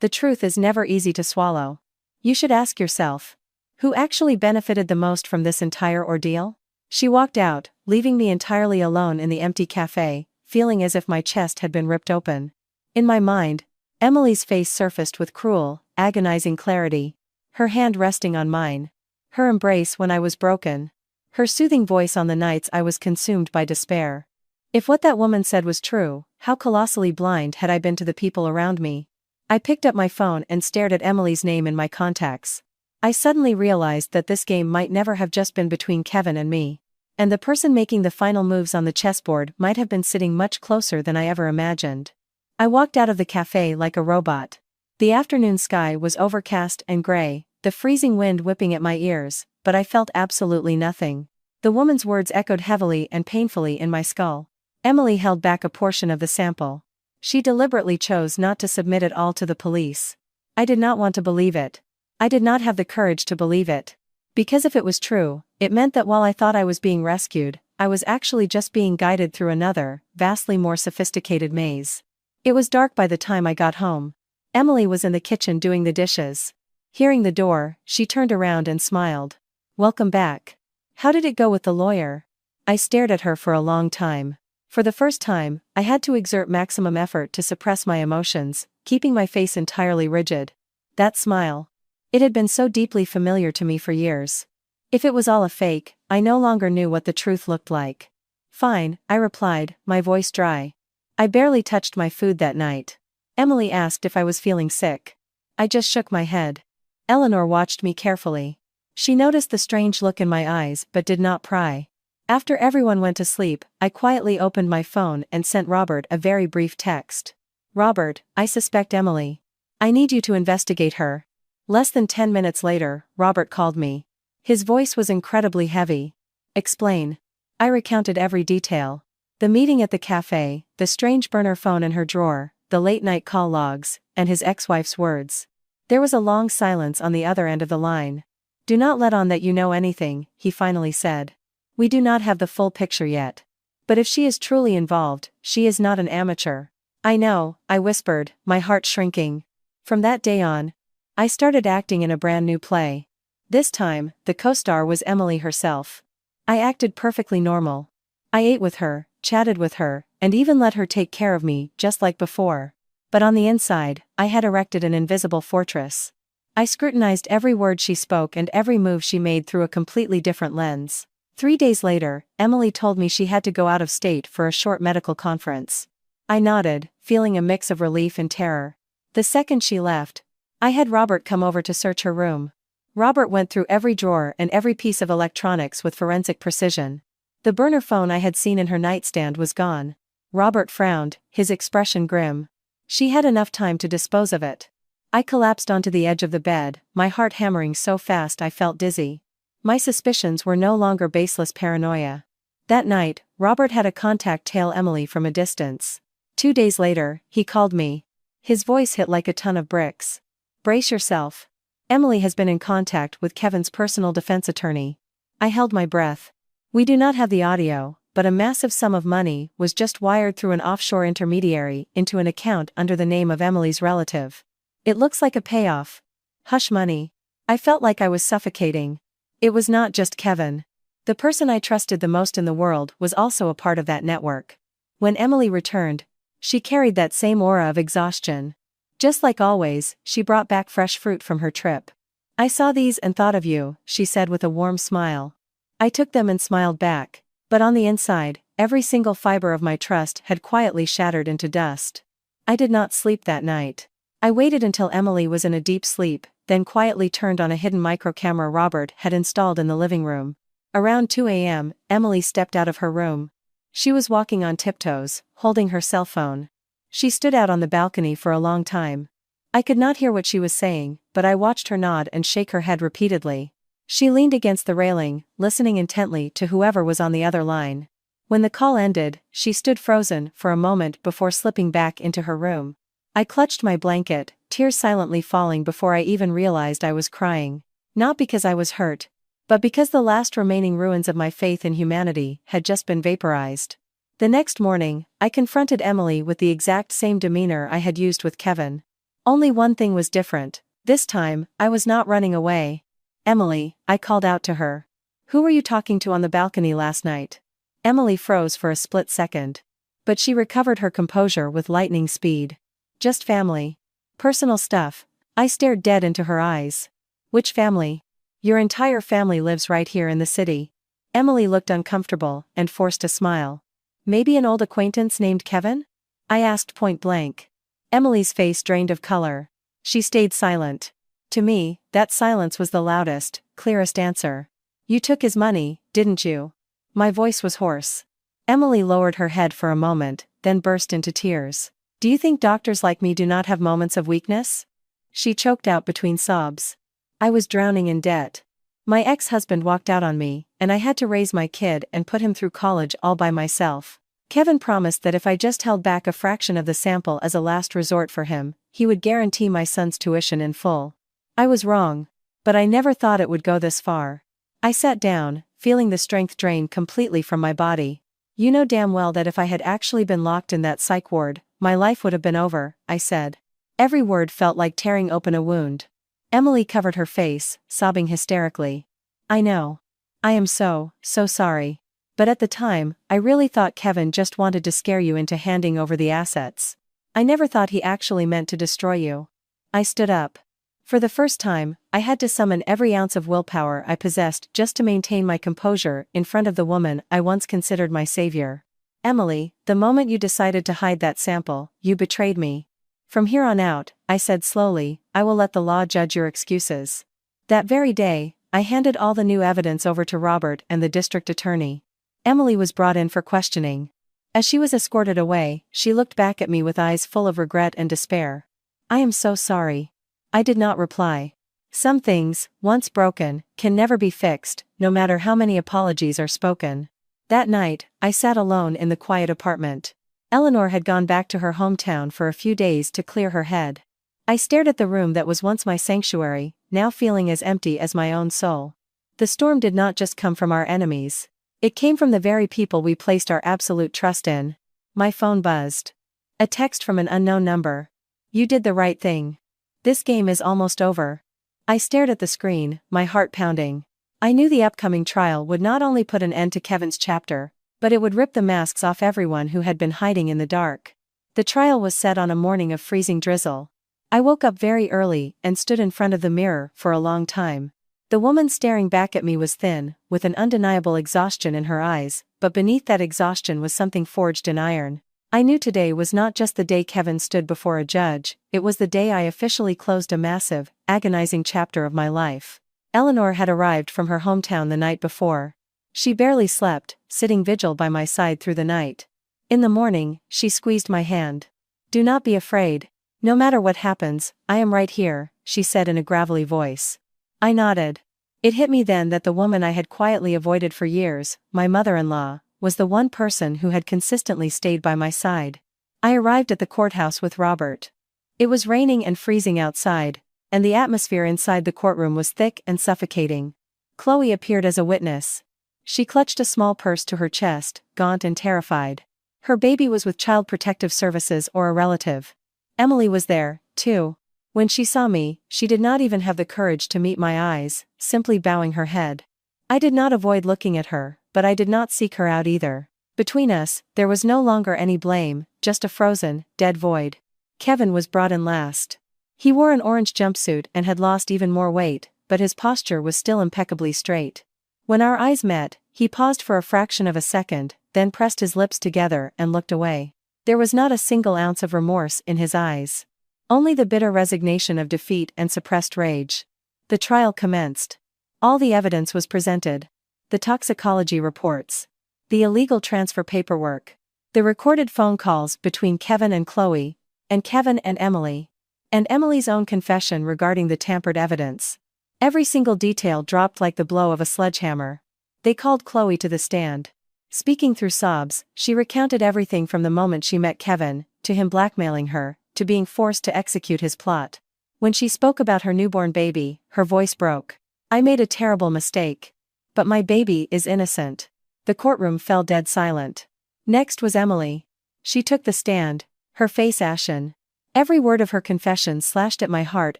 "The truth is never easy to swallow. You should ask yourself, who actually benefited the most from this entire ordeal?" She walked out, leaving me entirely alone in the empty cafe, feeling as if my chest had been ripped open. In my mind, Emily's face surfaced with cruel, agonizing clarity. Her hand resting on mine. Her embrace when I was broken. Her soothing voice on the nights I was consumed by despair. If what that woman said was true, how colossally blind had I been to the people around me? I picked up my phone and stared at Emily's name in my contacts. I suddenly realized that this game might never have just been between Kevin and me. And the person making the final moves on the chessboard might have been sitting much closer than I ever imagined. I walked out of the cafe like a robot. The afternoon sky was overcast and gray, the freezing wind whipping at my ears, but I felt absolutely nothing. The woman's words echoed heavily and painfully in my skull. Emily held back a portion of the sample. She deliberately chose not to submit it all to the police. I did not want to believe it. I did not have the courage to believe it. Because if it was true, it meant that while I thought I was being rescued, I was actually just being guided through another, vastly more sophisticated maze. It was dark by the time I got home. Emily was in the kitchen doing the dishes. Hearing the door, she turned around and smiled. "Welcome back. How did it go with the lawyer?" I stared at her for a long time. For the first time, I had to exert maximum effort to suppress my emotions, keeping my face entirely rigid. That smile. It had been so deeply familiar to me for years. If it was all a fake, I no longer knew what the truth looked like. "Fine," I replied, my voice dry. I barely touched my food that night. Emily asked if I was feeling sick. I just shook my head. Eleanor watched me carefully. She noticed the strange look in my eyes but did not pry. After everyone went to sleep, I quietly opened my phone and sent Robert a very brief text. Robert, I suspect Emily. I need you to investigate her. Less than 10 minutes later, Robert called me. His voice was incredibly heavy. Explain. I recounted every detail. The meeting at the cafe, the strange burner phone in her drawer, the late-night call logs, and his ex-wife's words. There was a long silence on the other end of the line. Do not let on that you know anything, he finally said. We do not have the full picture yet. But if she is truly involved, she is not an amateur. I know, I whispered, my heart shrinking. From that day on, I started acting in a brand new play. This time, the co-star was Emily herself. I acted perfectly normal. I ate with her, chatted with her, and even let her take care of me, just like before. But on the inside, I had erected an invisible fortress. I scrutinized every word she spoke and every move she made through a completely different lens. 3 days later, Emily told me she had to go out of state for a short medical conference. I nodded, feeling a mix of relief and terror. The second she left, I had Robert come over to search her room. Robert went through every drawer and every piece of electronics with forensic precision. The burner phone I had seen in her nightstand was gone. Robert frowned, his expression grim. She had enough time to dispose of it. I collapsed onto the edge of the bed, my heart hammering so fast I felt dizzy. My suspicions were no longer baseless paranoia. That night, Robert had a contact tail Emily from a distance. 2 days later, he called me. His voice hit like a ton of bricks. Brace yourself. Emily has been in contact with Kevin's personal defense attorney. I held my breath. We do not have the audio, but a massive sum of money was just wired through an offshore intermediary into an account under the name of Emily's relative. It looks like a payoff. Hush money. I felt like I was suffocating. It was not just Kevin. The person I trusted the most in the world was also a part of that network. When Emily returned, she carried that same aura of exhaustion. Just like always, she brought back fresh fruit from her trip. I saw these and thought of you, she said with a warm smile. I took them and smiled back, but on the inside, every single fiber of my trust had quietly shattered into dust. I did not sleep that night. I waited until Emily was in a deep sleep, then quietly turned on a hidden microcamera Robert had installed in the living room. Around 2 a.m., Emily stepped out of her room. She was walking on tiptoes, holding her cell phone. She stood out on the balcony for a long time. I could not hear what she was saying, but I watched her nod and shake her head repeatedly. She leaned against the railing, listening intently to whoever was on the other line. When the call ended, she stood frozen for a moment before slipping back into her room. I clutched my blanket, tears silently falling before I even realized I was crying. Not because I was hurt, but because the last remaining ruins of my faith in humanity had just been vaporized. The next morning, I confronted Emily with the exact same demeanor I had used with Kevin. Only one thing was different. This time, I was not running away. Emily, I called out to her. Who were you talking to on the balcony last night? Emily froze for a split second. But she recovered her composure with lightning speed. Just family. Personal stuff. I stared dead into her eyes. Which family? Your entire family lives right here in the city. Emily looked uncomfortable and forced a smile. Maybe an old acquaintance named Kevin? I asked point blank. Emily's face drained of color. She stayed silent. To me, that silence was the loudest, clearest answer. You took his money, didn't you? My voice was hoarse. Emily lowered her head for a moment, then burst into tears. Do you think doctors like me do not have moments of weakness? She choked out between sobs. I was drowning in debt. My ex-husband walked out on me, and I had to raise my kid and put him through college all by myself. Kevin promised that if I just held back a fraction of the sample as a last resort for him, he would guarantee my son's tuition in full. I was wrong. But I never thought it would go this far. I sat down, feeling the strength drain completely from my body. You know damn well that if I had actually been locked in that psych ward, my life would have been over, I said. Every word felt like tearing open a wound. Emily covered her face, sobbing hysterically. I know. I am so sorry. But at the time, I really thought Kevin just wanted to scare you into handing over the assets. I never thought he actually meant to destroy you. I stood up. For the first time, I had to summon every ounce of willpower I possessed just to maintain my composure in front of the woman I once considered my savior. Emily, the moment you decided to hide that sample, you betrayed me. From here on out, I said slowly, I will let the law judge your excuses. That very day, I handed all the new evidence over to Robert and the district attorney. Emily was brought in for questioning. As she was escorted away, she looked back at me with eyes full of regret and despair. "I am so sorry." I did not reply. Some things, once broken, can never be fixed, no matter how many apologies are spoken. That night, I sat alone in the quiet apartment. Eleanor had gone back to her hometown for a few days to clear her head. I stared at the room that was once my sanctuary, now feeling as empty as my own soul. The storm did not just come from our enemies. It came from the very people we placed our absolute trust in. My phone buzzed. A text from an unknown number. "You did the right thing. This game is almost over." I stared at the screen, my heart pounding. I knew the upcoming trial would not only put an end to Kevin's chapter, but it would rip the masks off everyone who had been hiding in the dark. The trial was set on a morning of freezing drizzle. I woke up very early and stood in front of the mirror for a long time. The woman staring back at me was thin, with an undeniable exhaustion in her eyes, but beneath that exhaustion was something forged in iron. I knew today was not just the day Kevin stood before a judge, it was the day I officially closed a massive, agonizing chapter of my life. Eleanor had arrived from her hometown the night before. She barely slept, sitting vigil by my side through the night. In the morning, she squeezed my hand. "Do not be afraid. No matter what happens, I am right here," she said in a gravelly voice. I nodded. It hit me then that the woman I had quietly avoided for years, my mother-in-law, was the one person who had consistently stayed by my side. I arrived at the courthouse with Robert. It was raining and freezing outside, and the atmosphere inside the courtroom was thick and suffocating. Chloe appeared as a witness. She clutched a small purse to her chest, gaunt and terrified. Her baby was with Child Protective Services or a relative. Emily was there, too. When she saw me, she did not even have the courage to meet my eyes, simply bowing her head. I did not avoid looking at her, but I did not seek her out either. Between us, there was no longer any blame, just a frozen, dead void. Kevin was brought in last. He wore an orange jumpsuit and had lost even more weight, but his posture was still impeccably straight. When our eyes met, he paused for a fraction of a second, then pressed his lips together and looked away. There was not a single ounce of remorse in his eyes. Only the bitter resignation of defeat and suppressed rage. The trial commenced. All the evidence was presented. The toxicology reports. The illegal transfer paperwork. The recorded phone calls between Kevin and Chloe, and Kevin and Emily. And Emily's own confession regarding the tampered evidence. Every single detail dropped like the blow of a sledgehammer. They called Chloe to the stand. Speaking through sobs, she recounted everything from the moment she met Kevin, to him blackmailing her, to being forced to execute his plot. When she spoke about her newborn baby, her voice broke. "I made a terrible mistake. But my baby is innocent." The courtroom fell dead silent. Next was Emily. She took the stand, her face ashen. Every word of her confession slashed at my heart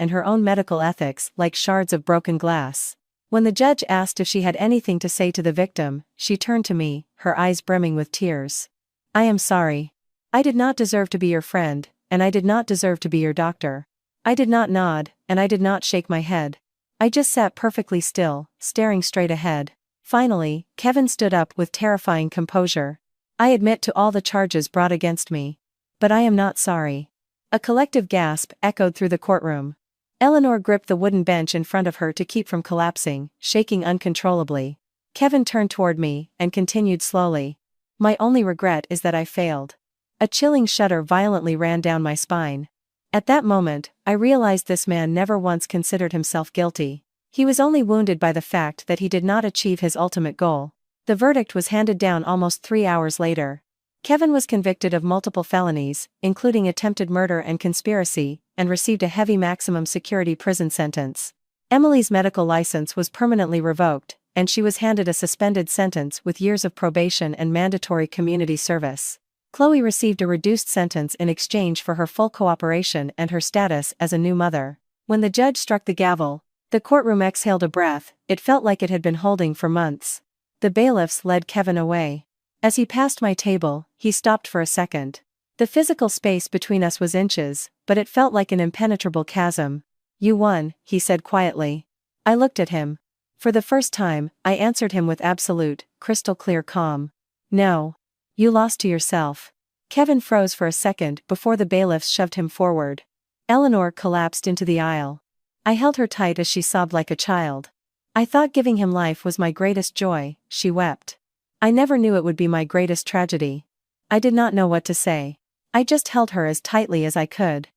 and her own medical ethics like shards of broken glass. When the judge asked if she had anything to say to the victim, she turned to me, her eyes brimming with tears. "I am sorry. I did not deserve to be your friend, and I did not deserve to be your doctor." I did not nod, and I did not shake my head. I just sat perfectly still, staring straight ahead. Finally, Kevin stood up with terrifying composure. "I admit to all the charges brought against me. But I am not sorry." A collective gasp echoed through the courtroom. Eleanor gripped the wooden bench in front of her to keep from collapsing, shaking uncontrollably. Kevin turned toward me, and continued slowly. "My only regret is that I failed." A chilling shudder violently ran down my spine. At that moment, I realized this man never once considered himself guilty. He was only wounded by the fact that he did not achieve his ultimate goal. The verdict was handed down almost 3 hours later. Kevin was convicted of multiple felonies, including attempted murder and conspiracy, and received a heavy maximum security prison sentence. Emily's medical license was permanently revoked, and she was handed a suspended sentence with years of probation and mandatory community service. Chloe received a reduced sentence in exchange for her full cooperation and her status as a new mother. When the judge struck the gavel, the courtroom exhaled a breath. It felt like it had been holding for months. The bailiffs led Kevin away. As he passed my table, he stopped for a second. The physical space between us was inches, but it felt like an impenetrable chasm. "You won," he said quietly. I looked at him. For the first time, I answered him with absolute, crystal clear calm. "No. You lost to yourself." Kevin froze for a second before the bailiffs shoved him forward. Eleanor collapsed into the aisle. I held her tight as she sobbed like a child. "I thought giving him life was my greatest joy," she wept. I never knew it would be my greatest tragedy. I did not know what to say. I just held her as tightly as I could.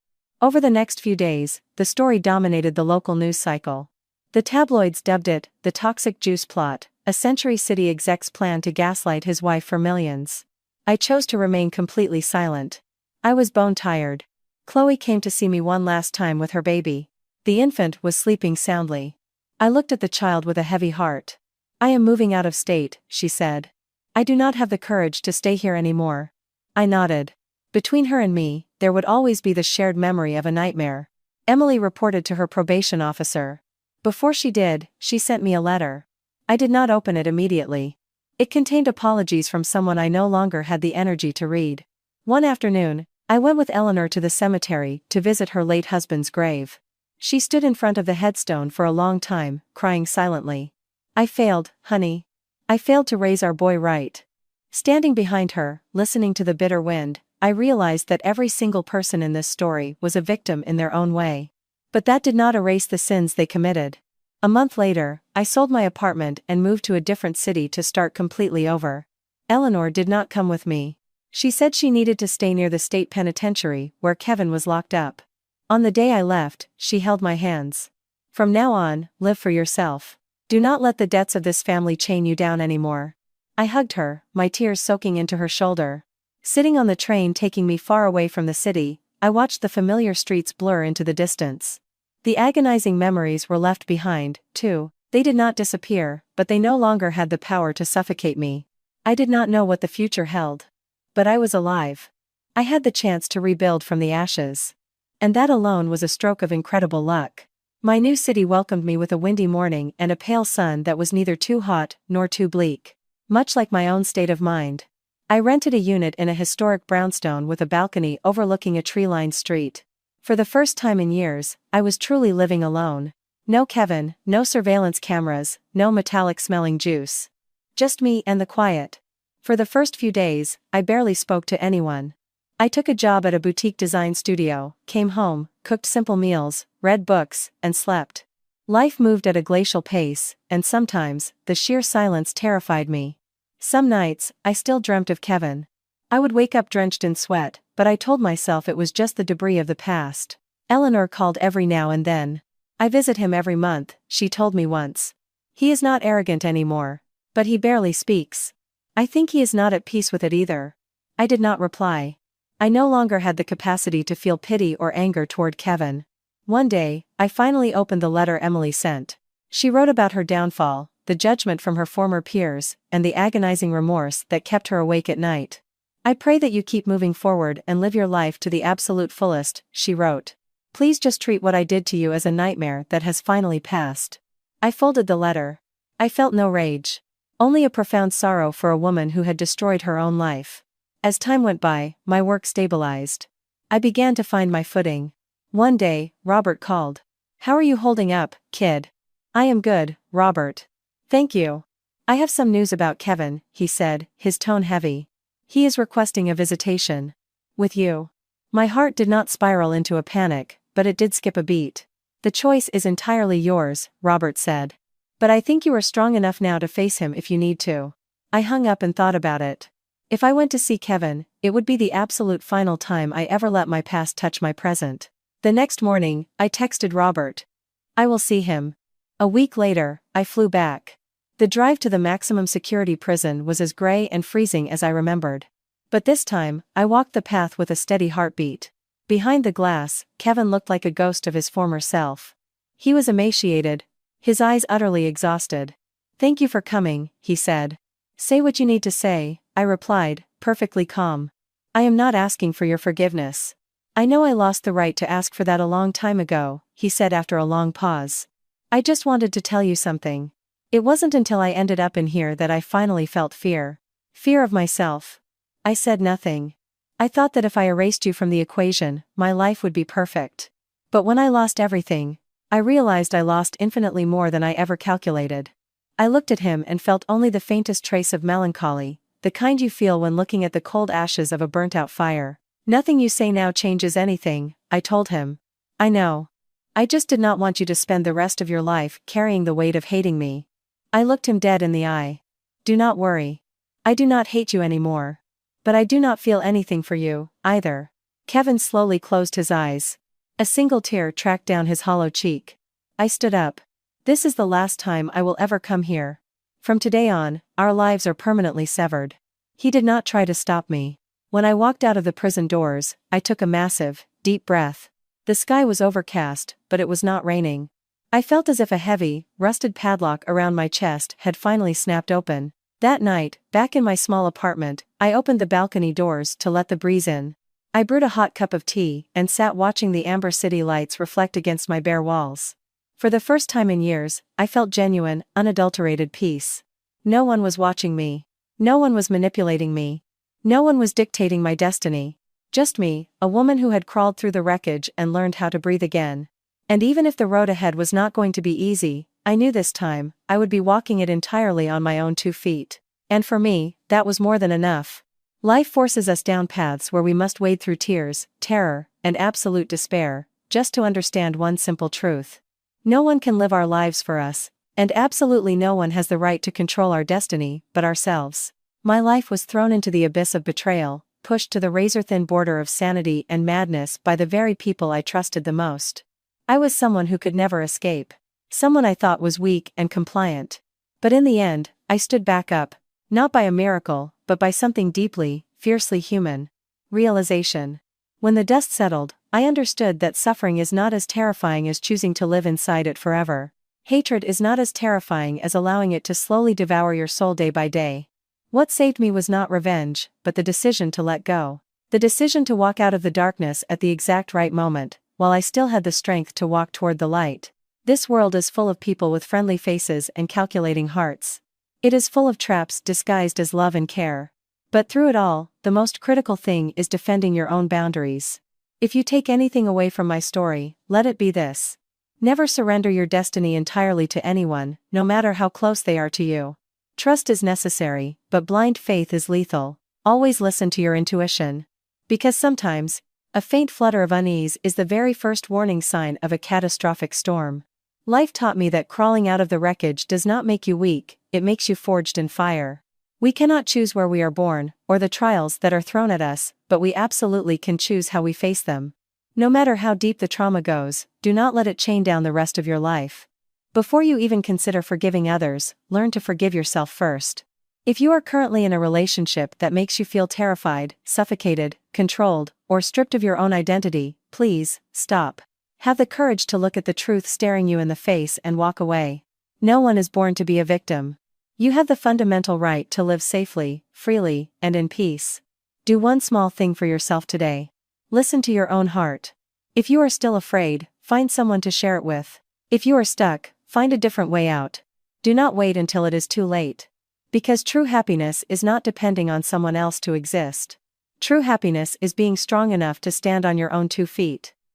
Over the next few days, the story dominated the local news cycle. The tabloids dubbed it the toxic juice plot, a Century City exec's plan to gaslight his wife for millions. I chose to remain completely silent. I was bone tired. Chloe came to see me one last time with her baby. The infant was sleeping soundly. I looked at the child with a heavy heart. I am moving out of state, she said. I do not have the courage to stay here anymore. I nodded. Between her and me, there would always be the shared memory of a nightmare. Emily reported to her probation officer. Before she did, she sent me a letter. I did not open it immediately. It contained apologies from someone I no longer had the energy to read. One afternoon, I went with Eleanor to the cemetery to visit her late husband's grave. She stood in front of the headstone for a long time, crying silently. I failed, honey. I failed to raise our boy right. Standing behind her, listening to the bitter wind, I realized that every single person in this story was a victim in their own way. But that did not erase the sins they committed. A month later, I sold my apartment and moved to a different city to start completely over. Eleanor did not come with me. She said she needed to stay near the state penitentiary, where Kevin was locked up. On the day I left, she held my hands. From now on, live for yourself. Do not let the debts of this family chain you down anymore. I hugged her, my tears soaking into her shoulder. Sitting on the train taking me far away from the city, I watched the familiar streets blur into the distance. The agonizing memories were left behind, too. They did not disappear, but they no longer had the power to suffocate me. I did not know what the future held. But I was alive. I had the chance to rebuild from the ashes. And that alone was a stroke of incredible luck. My new city welcomed me with a windy morning and a pale sun that was neither too hot nor too bleak. Much like my own state of mind. I rented a unit in a historic brownstone with a balcony overlooking a tree-lined street. For the first time in years, I was truly living alone. No Kevin, no surveillance cameras, no metallic-smelling juice. Just me and the quiet. For the first few days, I barely spoke to anyone. I took a job at a boutique design studio, came home, cooked simple meals, read books, and slept. Life moved at a glacial pace, and sometimes, the sheer silence terrified me. Some nights, I still dreamt of Kevin. I would wake up drenched in sweat, but I told myself it was just the debris of the past. Eleanor called every now and then. I visit him every month, she told me once. He is not arrogant anymore. But he barely speaks. I think he is not at peace with it either. I did not reply. I no longer had the capacity to feel pity or anger toward Kevin. One day, I finally opened the letter Emily sent. She wrote about her downfall, the judgment from her former peers, and the agonizing remorse that kept her awake at night. I pray that you keep moving forward and live your life to the absolute fullest, she wrote. Please just treat what I did to you as a nightmare that has finally passed. I folded the letter. I felt no rage. Only a profound sorrow for a woman who had destroyed her own life. As time went by, my work stabilized. I began to find my footing. One day, Robert called. How are you holding up, kid? I am good, Robert. Thank you. I have some news about Kevin, he said, his tone heavy. He is requesting a visitation. With you. My heart did not spiral into a panic, but it did skip a beat. The choice is entirely yours, Robert said. But I think you are strong enough now to face him if you need to. I hung up and thought about it. If I went to see Kevin, it would be the absolute final time I ever let my past touch my present. The next morning, I texted Robert. I will see him. A week later, I flew back. The drive to the maximum security prison was as gray and freezing as I remembered. But this time, I walked the path with a steady heartbeat. Behind the glass, Kevin looked like a ghost of his former self. He was emaciated, his eyes utterly exhausted. Thank you for coming, he said. Say what you need to say, I replied, perfectly calm. I am not asking for your forgiveness. I know I lost the right to ask for that a long time ago, he said after a long pause. I just wanted to tell you something. It wasn't until I ended up in here that I finally felt fear. Fear of myself. I said nothing. I thought that if I erased you from the equation, my life would be perfect. But when I lost everything, I realized I lost infinitely more than I ever calculated. I looked at him and felt only the faintest trace of melancholy, the kind you feel when looking at the cold ashes of a burnt-out fire. Nothing you say now changes anything, I told him. I know. I just did not want you to spend the rest of your life carrying the weight of hating me. I looked him dead in the eye. Do not worry. I do not hate you anymore. But I do not feel anything for you, either. Kevin slowly closed his eyes. A single tear tracked down his hollow cheek. I stood up. This is the last time I will ever come here. From today on, our lives are permanently severed. He did not try to stop me. When I walked out of the prison doors, I took a massive, deep breath. The sky was overcast, but it was not raining. I felt as if a heavy, rusted padlock around my chest had finally snapped open. That night, back in my small apartment, I opened the balcony doors to let the breeze in. I brewed a hot cup of tea and sat watching the amber city lights reflect against my bare walls. For the first time in years, I felt genuine, unadulterated peace. No one was watching me. No one was manipulating me. No one was dictating my destiny. Just me, a woman who had crawled through the wreckage and learned how to breathe again. And even if the road ahead was not going to be easy, I knew this time, I would be walking it entirely on my own 2 feet. And for me, that was more than enough. Life forces us down paths where we must wade through tears, terror, and absolute despair, just to understand one simple truth. No one can live our lives for us, and absolutely no one has the right to control our destiny, but ourselves. My life was thrown into the abyss of betrayal, pushed to the razor-thin border of sanity and madness by the very people I trusted the most. I was someone who could never escape. Someone I thought was weak and compliant. But in the end, I stood back up, not by a miracle, but by something deeply, fiercely human. Realization. When the dust settled, I understood that suffering is not as terrifying as choosing to live inside it forever. Hatred is not as terrifying as allowing it to slowly devour your soul day by day. What saved me was not revenge, but the decision to let go. The decision to walk out of the darkness at the exact right moment, while I still had the strength to walk toward the light. This world is full of people with friendly faces and calculating hearts. It is full of traps disguised as love and care. But through it all, the most critical thing is defending your own boundaries. If you take anything away from my story, let it be this. Never surrender your destiny entirely to anyone, no matter how close they are to you. Trust is necessary, but blind faith is lethal. Always listen to your intuition. Because sometimes, a faint flutter of unease is the very first warning sign of a catastrophic storm. Life taught me that crawling out of the wreckage does not make you weak, it makes you forged in fire. We cannot choose where we are born, or the trials that are thrown at us, but we absolutely can choose how we face them. No matter how deep the trauma goes, do not let it chain down the rest of your life. Before you even consider forgiving others, learn to forgive yourself first. If you are currently in a relationship that makes you feel terrified, suffocated, controlled, or stripped of your own identity, please, stop. Have the courage to look at the truth staring you in the face and walk away. No one is born to be a victim. You have the fundamental right to live safely, freely, and in peace. Do one small thing for yourself today. Listen to your own heart. If you are still afraid, find someone to share it with. If you are stuck, find a different way out. Do not wait until it is too late. Because true happiness is not depending on someone else to exist. True happiness is being strong enough to stand on your own 2 feet.